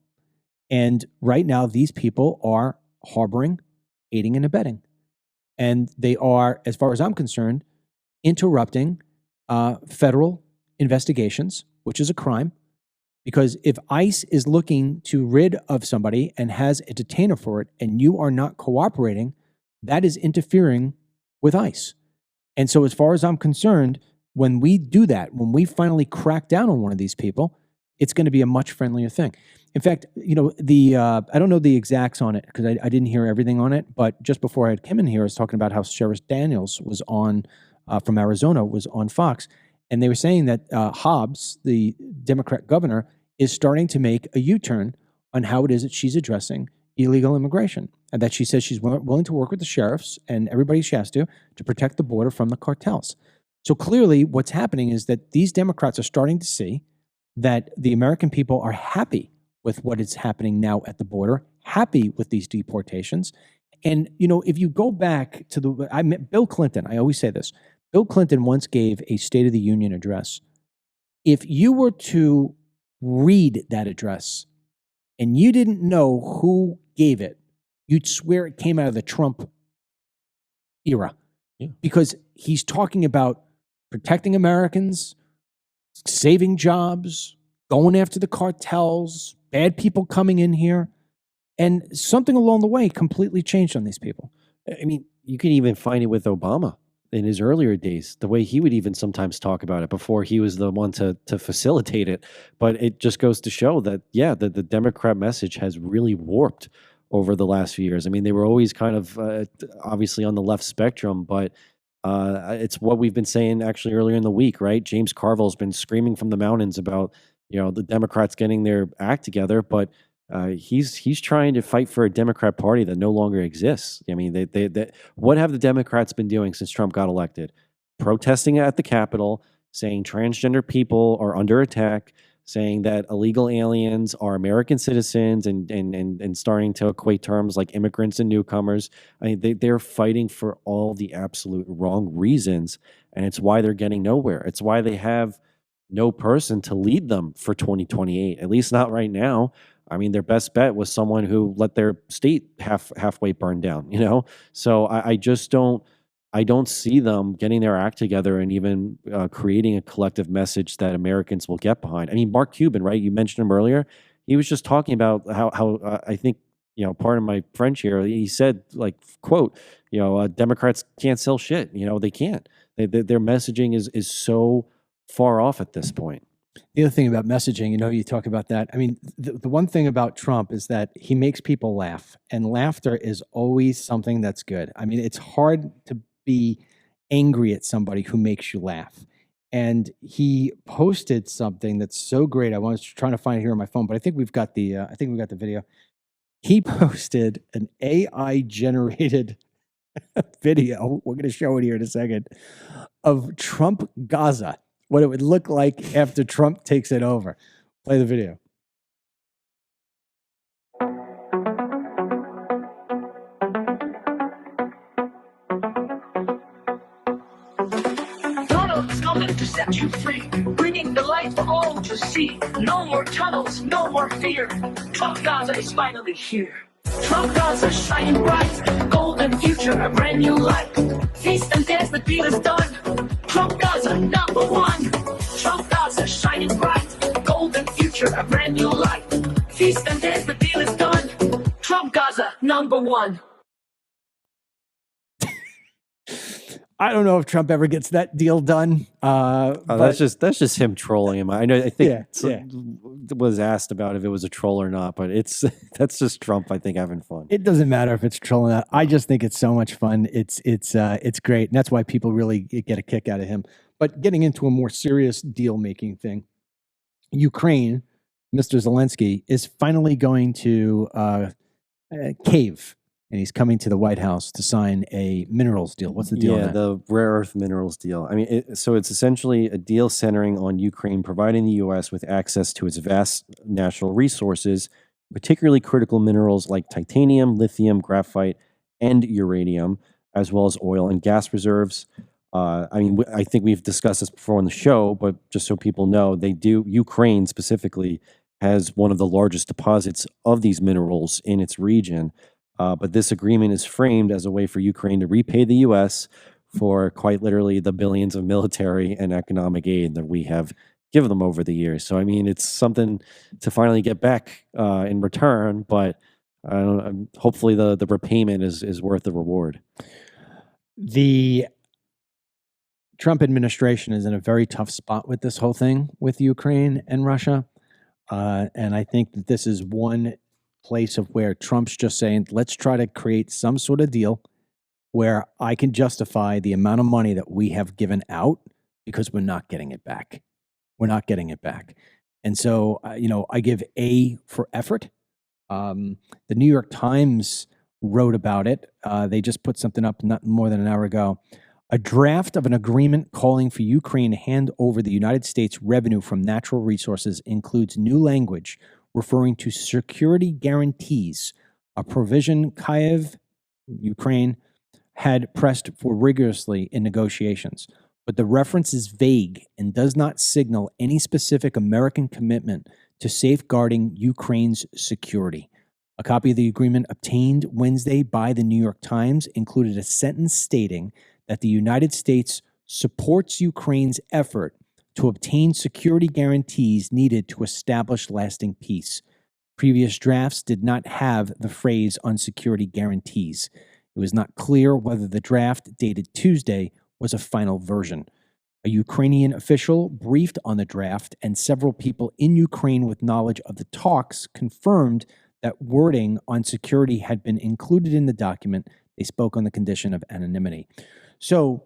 And right now, these people are harboring, aiding, and abetting. And they are, as far as I'm concerned, interrupting federal investigations, which is a crime. Because if ICE is looking to rid of somebody and has a detainer for it, and you are not cooperating, that is interfering with ICE. And so as far as I'm concerned, when we do that, when we finally crack down on one of these people, it's going to be a much friendlier thing. In fact, I don't know the exacts on it because I didn't hear everything on it. But just before I had Kim in here, I was talking about how Sheriff Daniels was on from Arizona was on Fox, and they were saying that Hobbs, the Democrat governor, is starting to make a U-turn on how it is that she's addressing illegal immigration, and that she says she's willing to work with the sheriffs and everybody she has to protect the border from the cartels. So clearly what's happening is that these Democrats are starting to see that the American people are happy with what is happening now at the border, happy with these deportations. And, if you go back to Bill Clinton, I always say this, Bill Clinton once gave a State of the Union address. If you were to read that address and you didn't know who gave it, you'd swear it came out of the Trump era. Yeah. Because he's talking about protecting Americans, saving jobs, going after the cartels, bad people coming in here. And something along the way completely changed on these people. I mean, you can even find it with Obama in his earlier days, the way he would even sometimes talk about it before he was the one to facilitate it. But it just goes to show that, the Democrat message has really warped over the last few years. I mean, they were always kind of obviously on the left spectrum, but it's what we've been saying actually earlier in the week, right? James Carville's been screaming from the mountains about, the Democrats getting their act together, but he's trying to fight for a Democrat Party that no longer exists. I mean, they what have the Democrats been doing since Trump got elected? Protesting at the Capitol, saying transgender people are under attack, saying that illegal aliens are American citizens, and starting to equate terms like immigrants and newcomers. I mean, they're fighting for all the absolute wrong reasons, and it's why they're getting nowhere. It's why they have no person to lead them for 2028, at least not right now. I mean, their best bet was someone who let their state halfway burn down, So I just don't see them getting their act together and even creating a collective message that Americans will get behind. I mean, Mark Cuban, right? You mentioned him earlier. He was just talking about how I think, pardon my French here, he said, like, quote, Democrats can't sell shit. They can't. Their messaging is so far off at this point. The other thing about messaging, you talk about that. I mean, the one thing about Trump is that he makes people laugh, and laughter is always something that's good. I mean, it's hard to be angry at somebody who makes you laugh. And he posted something that's so great. I was trying to find it here on my phone, but I think we've got the video. He posted an AI generated video. We're going to show it here in a second, of Trump Gaza, what it would look like after Trump takes it over. Play the video. Donald's coming to set you free, bringing the light for all to see. No more tunnels, no more fear. Trump Gaza is finally here. Trump Gaza shining bright, golden future, a brand new light. Feast and dance, the deal is done. Trump Gaza, number one. Trump Gaza, shining bright, golden future, a brand new light. Feast and dance, the deal is done. Trump Gaza, number one. I don't know if Trump ever gets that deal done. That's just him trolling him. I think Yeah. was asked about if it was a troll or not, but that's just Trump, I think, having fun. It doesn't matter if it's trolling. I just think it's so much fun. It's great, and that's why people really get a kick out of him. But getting into a more serious deal-making thing, Ukraine, Mr. Zelensky, is finally going to cave, and he's coming to the White House to sign a minerals deal. What's the deal? Yeah, the rare earth minerals deal. I mean, so it's essentially a deal centering on Ukraine providing the U.S. with access to its vast natural resources, particularly critical minerals like titanium, lithium, graphite, and uranium, as well as oil and gas reserves. I think we've discussed this before on the show, but just so people know, Ukraine specifically has one of the largest deposits of these minerals in its region. But this agreement is framed as a way for Ukraine to repay the U.S. for quite literally the billions of military and economic aid that we have given them over the years. So, I mean, it's something to finally get back in return, but hopefully the repayment is worth the reward. The Trump administration is in a very tough spot with this whole thing with Ukraine and Russia. And I think that this is one place of where Trump's just saying, let's try to create some sort of deal where I can justify the amount of money that we have given out because we're not getting it back. We're not getting it back. And so, I give A for effort. The New York Times wrote about it. They just put something up not more than an hour ago. A draft of an agreement calling for Ukraine to hand over the United States revenue from natural resources includes new language referring to security guarantees, a provision Kyiv, Ukraine, had pressed for rigorously in negotiations. But the reference is vague and does not signal any specific American commitment to safeguarding Ukraine's security. A copy of the agreement obtained Wednesday by the New York Times included a sentence stating that the United States supports Ukraine's effort to obtain security guarantees needed to establish lasting peace. Previous drafts did not have the phrase on security guarantees. It was not clear whether the draft dated Tuesday was a final version. A Ukrainian official briefed on the draft, and several people in Ukraine with knowledge of the talks confirmed that wording on security had been included in the document. They spoke on the condition of anonymity. So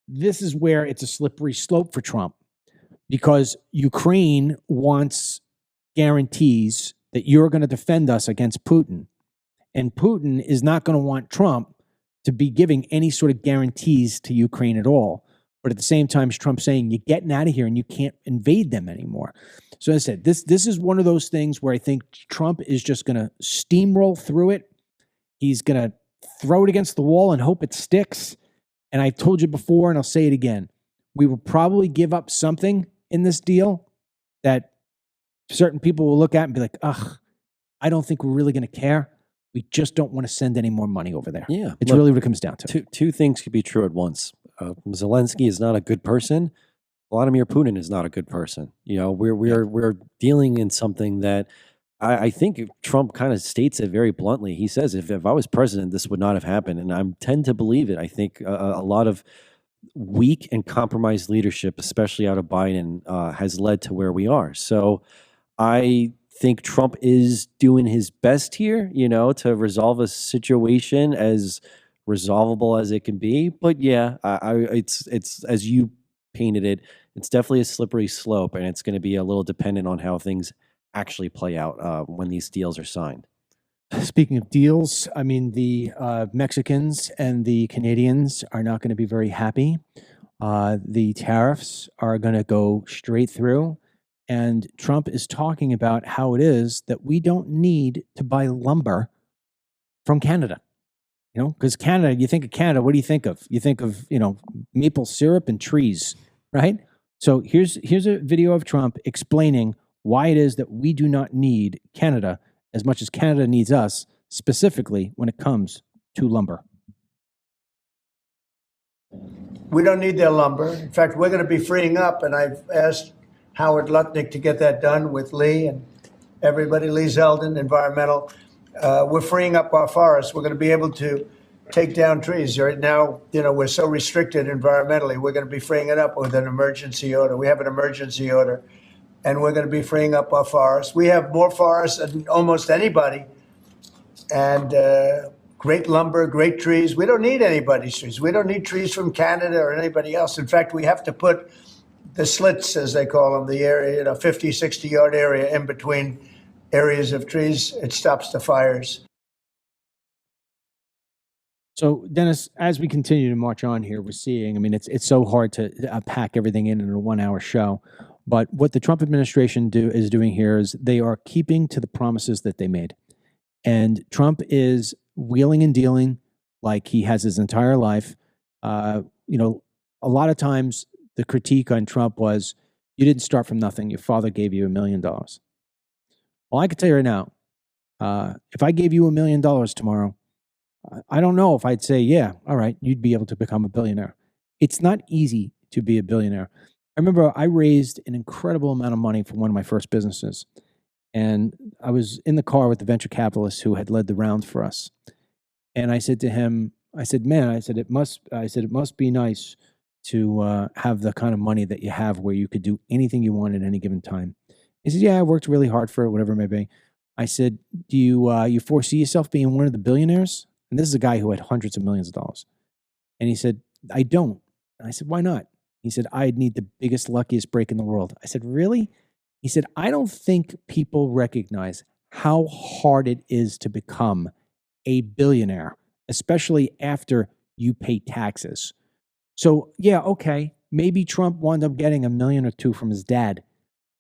this is where it's a slippery slope for Trump, because Ukraine wants guarantees that you're going to defend us against Putin. And Putin is not going to want Trump to be giving any sort of guarantees to Ukraine at all. But at the same time, Trump's saying, you're getting out of here and you can't invade them anymore. So as I said, this is one of those things where I think Trump is just going to steamroll through it. He's going to throw it against the wall and hope it sticks. And I told you before, and I'll say it again, we will probably give up something in this deal that certain people will look at and be like, ugh, I don't think we're really going to care. We just don't want to send any more money over there. Yeah. It's really what it comes down to. Two things could be true at once. Zelensky is not a good person. Vladimir Putin is not a good person. We're dealing in something that I think Trump kind of states it very bluntly. He says, if I was president, this would not have happened. And I tend to believe it. I think a lot of weak and compromised leadership, especially out of Biden, has led to where we are. So I think Trump is doing his best here, to resolve a situation as resolvable as it can be. But yeah, it's as you painted it, it's definitely a slippery slope, and it's going to be a little dependent on how things actually play out when these deals are signed. Speaking of deals, I mean, the Mexicans and the Canadians are not going to be very happy. The tariffs are going to go straight through. And Trump is talking about how it is that we don't need to buy lumber from Canada. Because Canada, you think of Canada, what do you think of? You think of, maple syrup and trees, right? So here's a video of Trump explaining why it is that we do not need Canada as much as Canada needs us, specifically when it comes to lumber. We don't need their lumber. In fact, we're going to be freeing up, and I've asked Howard Lutnick to get that done with Lee and everybody, Lee Zeldin, environmental. We're freeing up our forests. We're going to be able to take down trees. Right now, we're so restricted environmentally. We're going to be freeing it up with an emergency order. We have an emergency order, and we're going to be freeing up our forests. We have more forests than almost anybody, and great lumber, great trees. We don't need anybody's trees. We don't need trees from Canada or anybody else. In fact, we have to put the slits, as they call them, the area, 50, 60-yard area in between areas of trees. It stops the fires. So, Dennis, as we continue to march on here, we're seeing, it's so hard to pack everything in a 1-hour show. But what the Trump administration is doing here is they are keeping to the promises that they made. And Trump is wheeling and dealing like he has his entire life. A lot of times the critique on Trump was, you didn't start from nothing. Your father gave you $1 million. Well, I can tell you right now, if I gave you $1 million tomorrow, I don't know if I'd say, yeah, all right, you'd be able to become a billionaire. It's not easy to be a billionaire. I remember I raised an incredible amount of money for one of my first businesses. And I was in the car with the venture capitalist who had led the round for us. And I said to him, it must be nice to have the kind of money that you have where you could do anything you want at any given time? He said, yeah, I worked really hard for it, whatever it may be. I said, do you foresee yourself being one of the billionaires? And this is a guy who had hundreds of millions of dollars. And he said, I don't. And I said, why not? He said, I'd need the biggest, luckiest break in the world. I said, really? He said, I don't think people recognize how hard it is to become a billionaire, especially after you pay taxes. So, yeah, okay, maybe Trump wound up getting $1 million or $2 million from his dad,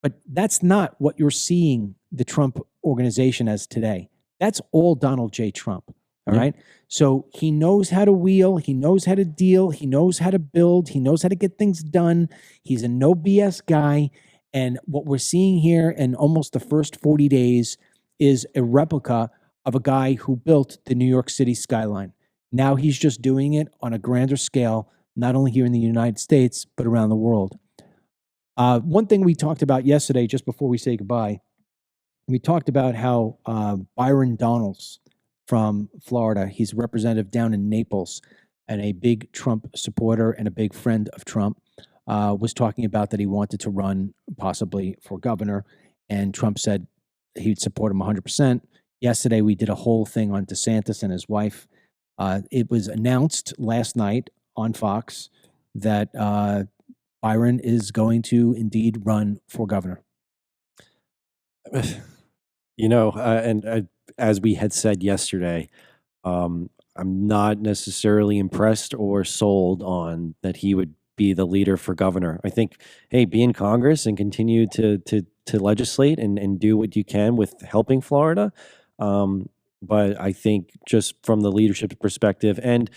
but that's not what you're seeing the Trump organization as today. That's all Donald J. Trump. All right. So he knows how to wheel. He knows how to deal. He knows how to build. He knows how to get things done. He's a no BS guy. And what we're seeing here in almost the first 40 days is a replica of a guy who built the New York City skyline. Now he's just doing it on a grander scale, not only here in the United States, but around the world. One thing we talked about yesterday, just before we say goodbye, we talked about how Byron Donalds from Florida, he's a representative down in Naples and a big Trump supporter and a big friend of Trump, was talking about that he wanted to run possibly for governor. And Trump said he'd support him 100%. Yesterday, we did a whole thing on DeSantis and his wife. It was announced last night on Fox that Byron is going to indeed run for governor. As we had said yesterday, I'm not necessarily impressed or sold on that he would be the leader for governor. I think, hey, be in Congress and continue to legislate and do what you can with helping Florida. But I think just from the leadership perspective, and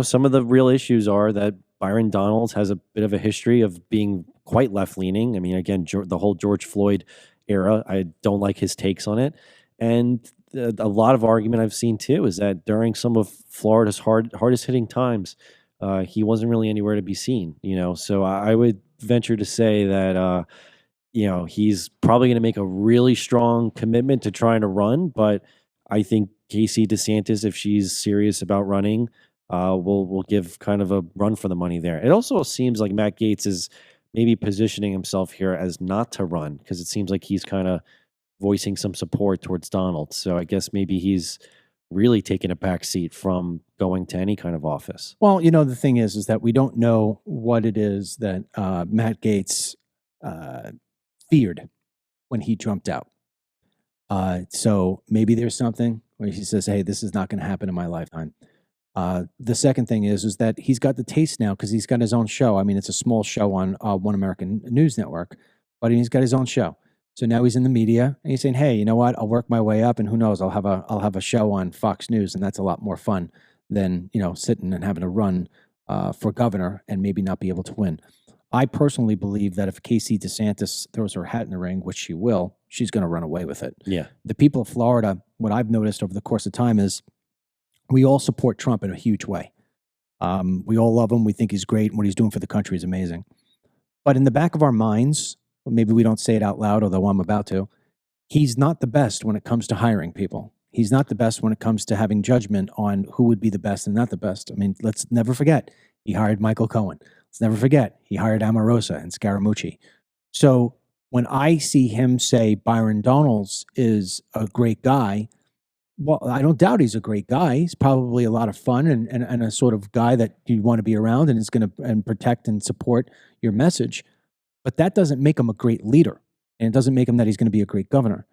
some of the real issues are that Byron Donalds has a bit of a history of being quite left leaning. I mean, again, the whole George Floyd era, I don't like his takes on it. And a lot of argument I've seen too is that during some of Florida's hardest hitting times, he wasn't really anywhere to be seen. So I would venture to say that he's probably going to make a really strong commitment to trying to run. But I think Casey DeSantis, if she's serious about running, will give kind of a run for the money there. It also seems like Matt Gaetz is maybe positioning himself here as not to run, because it seems like he's kind of voicing some support towards Donald. So I guess maybe he's really taking a back seat from going to any kind of office. Well, the thing is that we don't know what it is that Matt Gaetz feared when he jumped out. So maybe there's something where he says, hey, this is not going to happen in my lifetime. The second thing is that he's got the taste now because he's got his own show. I mean, it's a small show on One American News Network, but he's got his own show. So now he's in the media and he's saying, hey, you know what? I'll work my way up and who knows, I'll have a show on Fox News, and that's a lot more fun than, sitting and having to run for governor and maybe not be able to win. I personally believe that if Casey DeSantis throws her hat in the ring, which she will, she's going to run away with it. Yeah. The people of Florida, what I've noticed over the course of time is we all support Trump in a huge way. We all love him. We think he's great. And what he's doing for the country is amazing. But in the back of our minds, maybe we don't say it out loud, although I'm about to, he's not the best when it comes to hiring people. He's not the best when it comes to having judgment on who would be the best and not the best. I mean, let's never forget, he hired Michael Cohen. Let's never forget, he hired Omarosa and Scaramucci. So when I see him say Byron Donalds is a great guy, well, I don't doubt he's a great guy. He's probably a lot of fun and a sort of guy that you want to be around and is going to protect and support your message. But that doesn't make him a great leader. And it doesn't make him that he's going to be a great governor.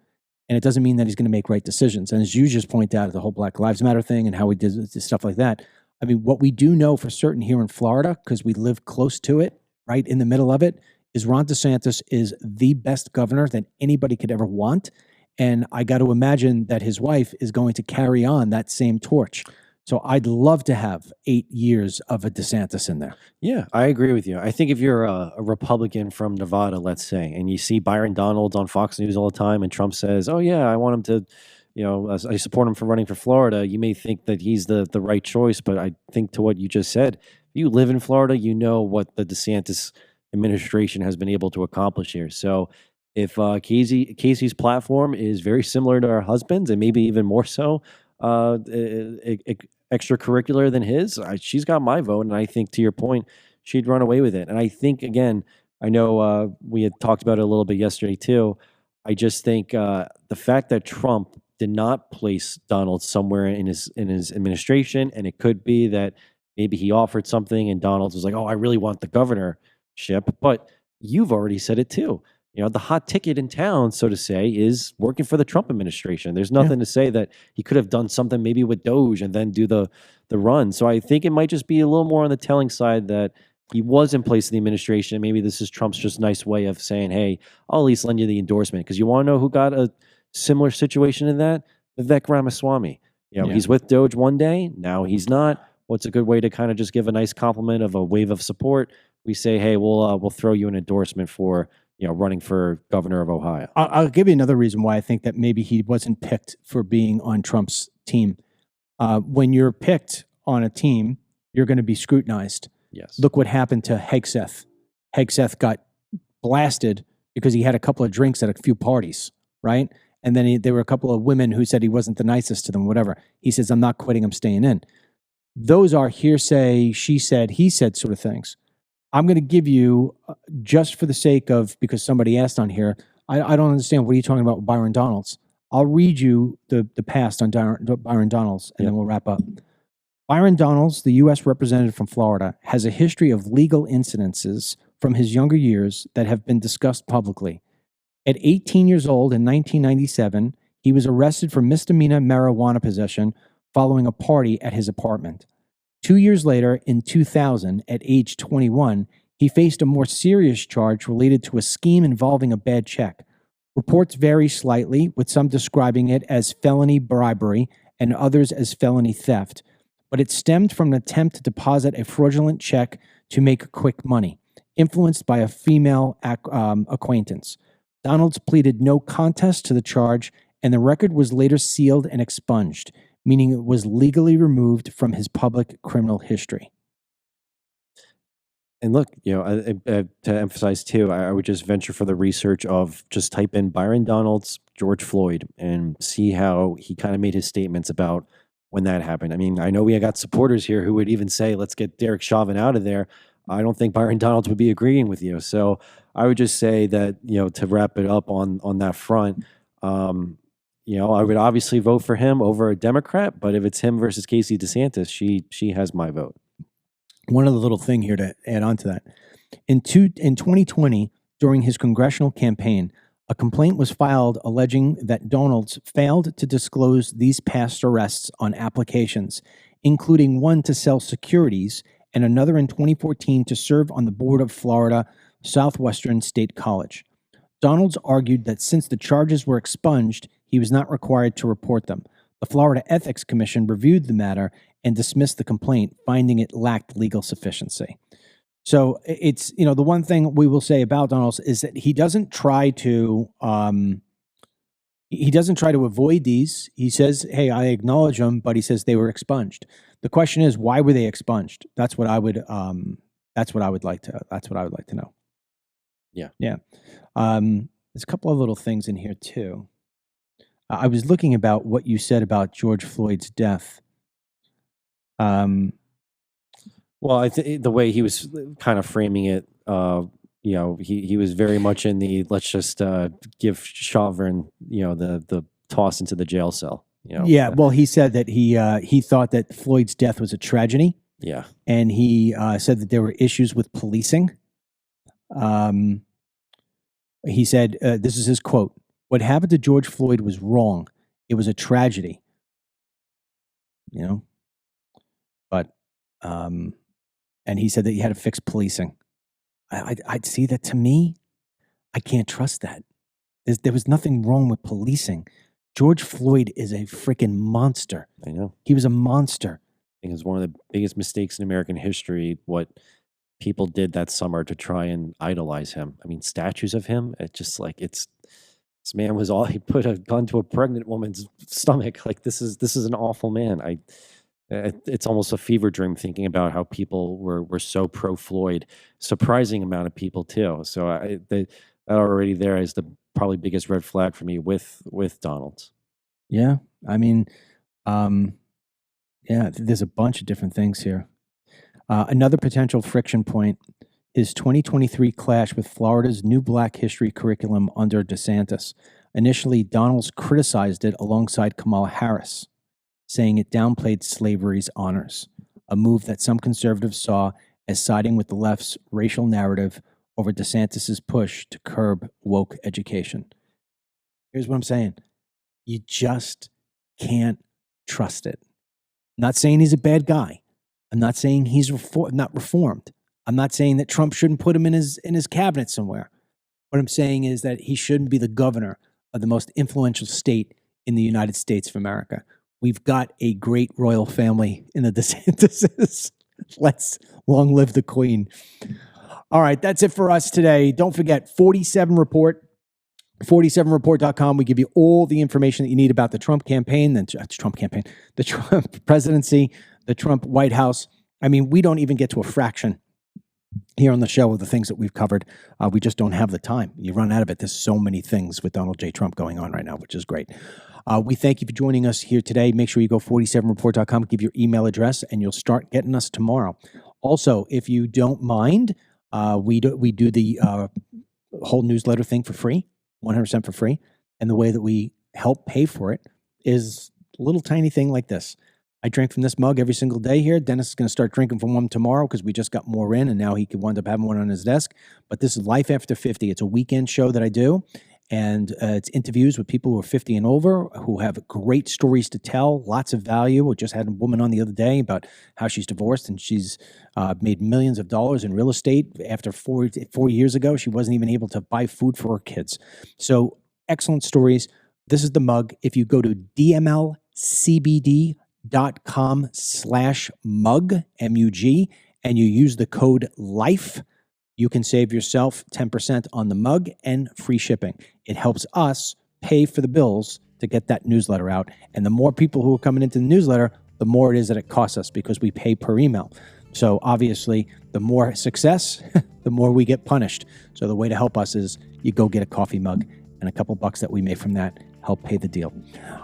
And it doesn't mean that he's going to make right decisions. And as you just point out, the whole Black Lives Matter thing and how we did stuff like that. I mean, what we do know for certain here in Florida, because we live close to it, right in the middle of it, is Ron DeSantis is the best governor that anybody could ever want. And I got to imagine that his wife is going to carry on that same torch. So I'd love to have 8 years of a DeSantis in there. Yeah, I agree with you. I think if you're a Republican from Nevada, let's say, and you see Byron Donalds on Fox News all the time, and Trump says, oh yeah, I want him to, I support him for running for Florida, you may think that he's the right choice. But I think to what you just said, if you live in Florida, you know what the DeSantis administration has been able to accomplish here. So if Casey's platform is very similar to her husband's, and maybe even more so, extracurricular than his, she's got my vote. And I think, to your point, she'd run away with it. And I think, again, I know we had talked about it a little bit yesterday too. I just think the fact that Trump did not place Donald somewhere in his administration, and it could be that maybe he offered something and Donald was like, "Oh, I really want the governorship," but you've already said it too. The hot ticket in town, so to say, is working for the Trump administration. There's nothing to say that he could have done something maybe with Doge and then do the run. So I think it might just be a little more on the telling side that he was in place in the administration. Maybe this is Trump's just nice way of saying, "Hey, I'll at least lend you the endorsement." Because you want to know who got a similar situation in that? Vivek Ramaswamy. He's with Doge one day, now he's not. What's a good way to kind of just give a nice compliment of a wave of support? We say, "Hey, we'll throw you an endorsement for running for governor of Ohio." I'll give you another reason why I think that maybe he wasn't picked for being on Trump's team. When you're picked on a team, you're going to be scrutinized. Yes. Look what happened to Hegseth. Hegseth got blasted because he had a couple of drinks at a few parties, right? And then there were a couple of women who said he wasn't the nicest to them, whatever. He says, "I'm not quitting, I'm staying in." Those are hearsay, she said, he said sort of things. I'm going to give you, just for the sake of, because somebody asked on here, I don't understand. What are you talking about with Byron Donalds? I'll read you the past on Byron Donalds, and then we'll wrap up. Byron Donalds, the U.S. representative from Florida, has a history of legal incidences from his younger years that have been discussed publicly. At 18 years old in 1997, he was arrested for misdemeanor marijuana possession following a party at his apartment. 2 years later, in 2000, at age 21, he faced a more serious charge related to a scheme involving a bad check. Reports vary slightly, with some describing it as felony bribery and others as felony theft, but it stemmed from an attempt to deposit a fraudulent check to make quick money, influenced by a female acquaintance. Donalds pleaded no contest to the charge, and the record was later sealed and expunged, meaning it was legally removed from his public criminal history. And look, to emphasize too, I would just venture for the research of just type in Byron Donalds, George Floyd, and see how he kind of made his statements about when that happened. I mean, I know we got supporters here who would even say, "Let's get Derek Chauvin out of there." I don't think Byron Donalds would be agreeing with you. So I would just say that, to wrap it up on that front, I would obviously vote for him over a Democrat, but if it's him versus Casey DeSantis, she has my vote. One other little thing here to add on to that. In 2020, during his congressional campaign, a complaint was filed alleging that Donalds failed to disclose these past arrests on applications, including one to sell securities and another in 2014 to serve on the board of Florida Southwestern State College. Donalds argued that since the charges were expunged, he was not required to report them. The Florida Ethics Commission reviewed the matter and dismissed the complaint, finding it lacked legal sufficiency. So it's, the one thing we will say about Donalds is that he doesn't try to avoid these. He says, "Hey, I acknowledge them," but he says they were expunged. The question is, why were they expunged? That's what I would like to know. Yeah. Yeah. There's a couple of little things in here too. I was looking about what you said about George Floyd's death. Well, I think the way he was kind of framing it, he was very much in the let's just give Chauvin, the toss into the jail cell. Yeah, well, he said that he thought that Floyd's death was a tragedy. Yeah, and he said that there were issues with policing. He said, this is his quote: "What happened to George Floyd was wrong. It was a tragedy." But and he said that you had to fix policing. I'd see that. To me, I can't trust that. There was nothing wrong with policing. George Floyd is a freaking monster. I know. He was a monster. I think it's one of the biggest mistakes in American history, what people did that summer to try and idolize him. I mean, statues of him, this man was he put a gun to a pregnant woman's stomach. Like, this is an awful man. It's almost a fever dream thinking about how people were so pro Floyd. Surprising amount of people too. So that already there is the probably biggest red flag for me with Donalds. Yeah, I mean, there's a bunch of different things here. Another potential friction point is 2023 clash with Florida's new Black history curriculum under DeSantis. Initially, Donalds criticized it alongside Kamala Harris, saying it downplayed slavery's honors, a move that some conservatives saw as siding with the left's racial narrative over DeSantis's push to curb woke education. Here's what I'm saying. You just can't trust it. I'm not saying he's a bad guy. I'm not saying he's not reformed. I'm not saying that Trump shouldn't put him in his cabinet somewhere. What I'm saying is that he shouldn't be the governor of the most influential state in the United States of America. We've got a great royal family in the DeSantises. Let's long live the Queen. All right, that's it for us today. Don't forget, 47 Report, 47report.com. We give you all the information that you need about the Trump campaign, the Trump presidency, the Trump White House. I mean, we don't even get to a fraction here on the show of the things that we've covered. We just don't have the time. You run out of it. There's so many things with Donald J. Trump going on right now, which is great. We thank you for joining us here today. Make sure you go 47report.com, give your email address, and you'll start getting us tomorrow. Also, if you don't mind, we do the whole newsletter thing for free, 100% for free. And the way that we help pay for it is a little tiny thing like this. I drink from this mug every single day here. Dennis is going to start drinking from one tomorrow because we just got more in, and now he could wind up having one on his desk. But this is Life After 50. It's a weekend show that I do, and it's interviews with people who are 50 and over who have great stories to tell, lots of value. We just had a woman on the other day about how she's divorced, and she's made millions of dollars in real estate. After 4 years ago, she wasn't even able to buy food for her kids. So excellent stories. This is the mug. If you go to DMLCBD.com/mug, MUG, and you use the code LIFE, you can save yourself 10% on the mug and free shipping. It helps us pay for the bills to get that newsletter out. And the more people who are coming into the newsletter, the more it is that it costs us because we pay per email. So obviously, the more success, the more we get punished. So the way to help us is you go get a coffee mug, and a couple bucks that we make from that help pay the deal.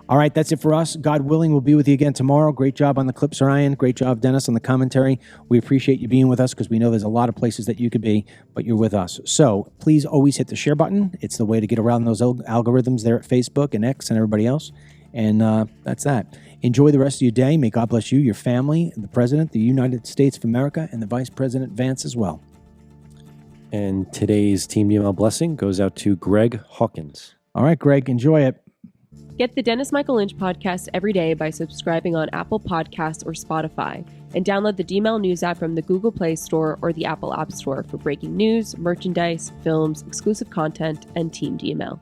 All right, that's it for us. God willing, we'll be with you again tomorrow. Great job on the clips, Ryan. Great job, Dennis, on the commentary. We appreciate you being with us because we know there's a lot of places that you could be, but you're with us. So please always hit the share button. It's the way to get around those algorithms there at Facebook and X and everybody else. And that's that. Enjoy the rest of your day. May God bless you, your family, the President, the United States of America, and the Vice President Vance as well. And today's Team DML blessing goes out to Greg Hawkins. All right, Greg, enjoy it. Get the Dennis Michael Lynch podcast every day by subscribing on Apple Podcasts or Spotify, and download the DML News app from the Google Play Store or the Apple App Store for breaking news, merchandise, films, exclusive content, and Team DML.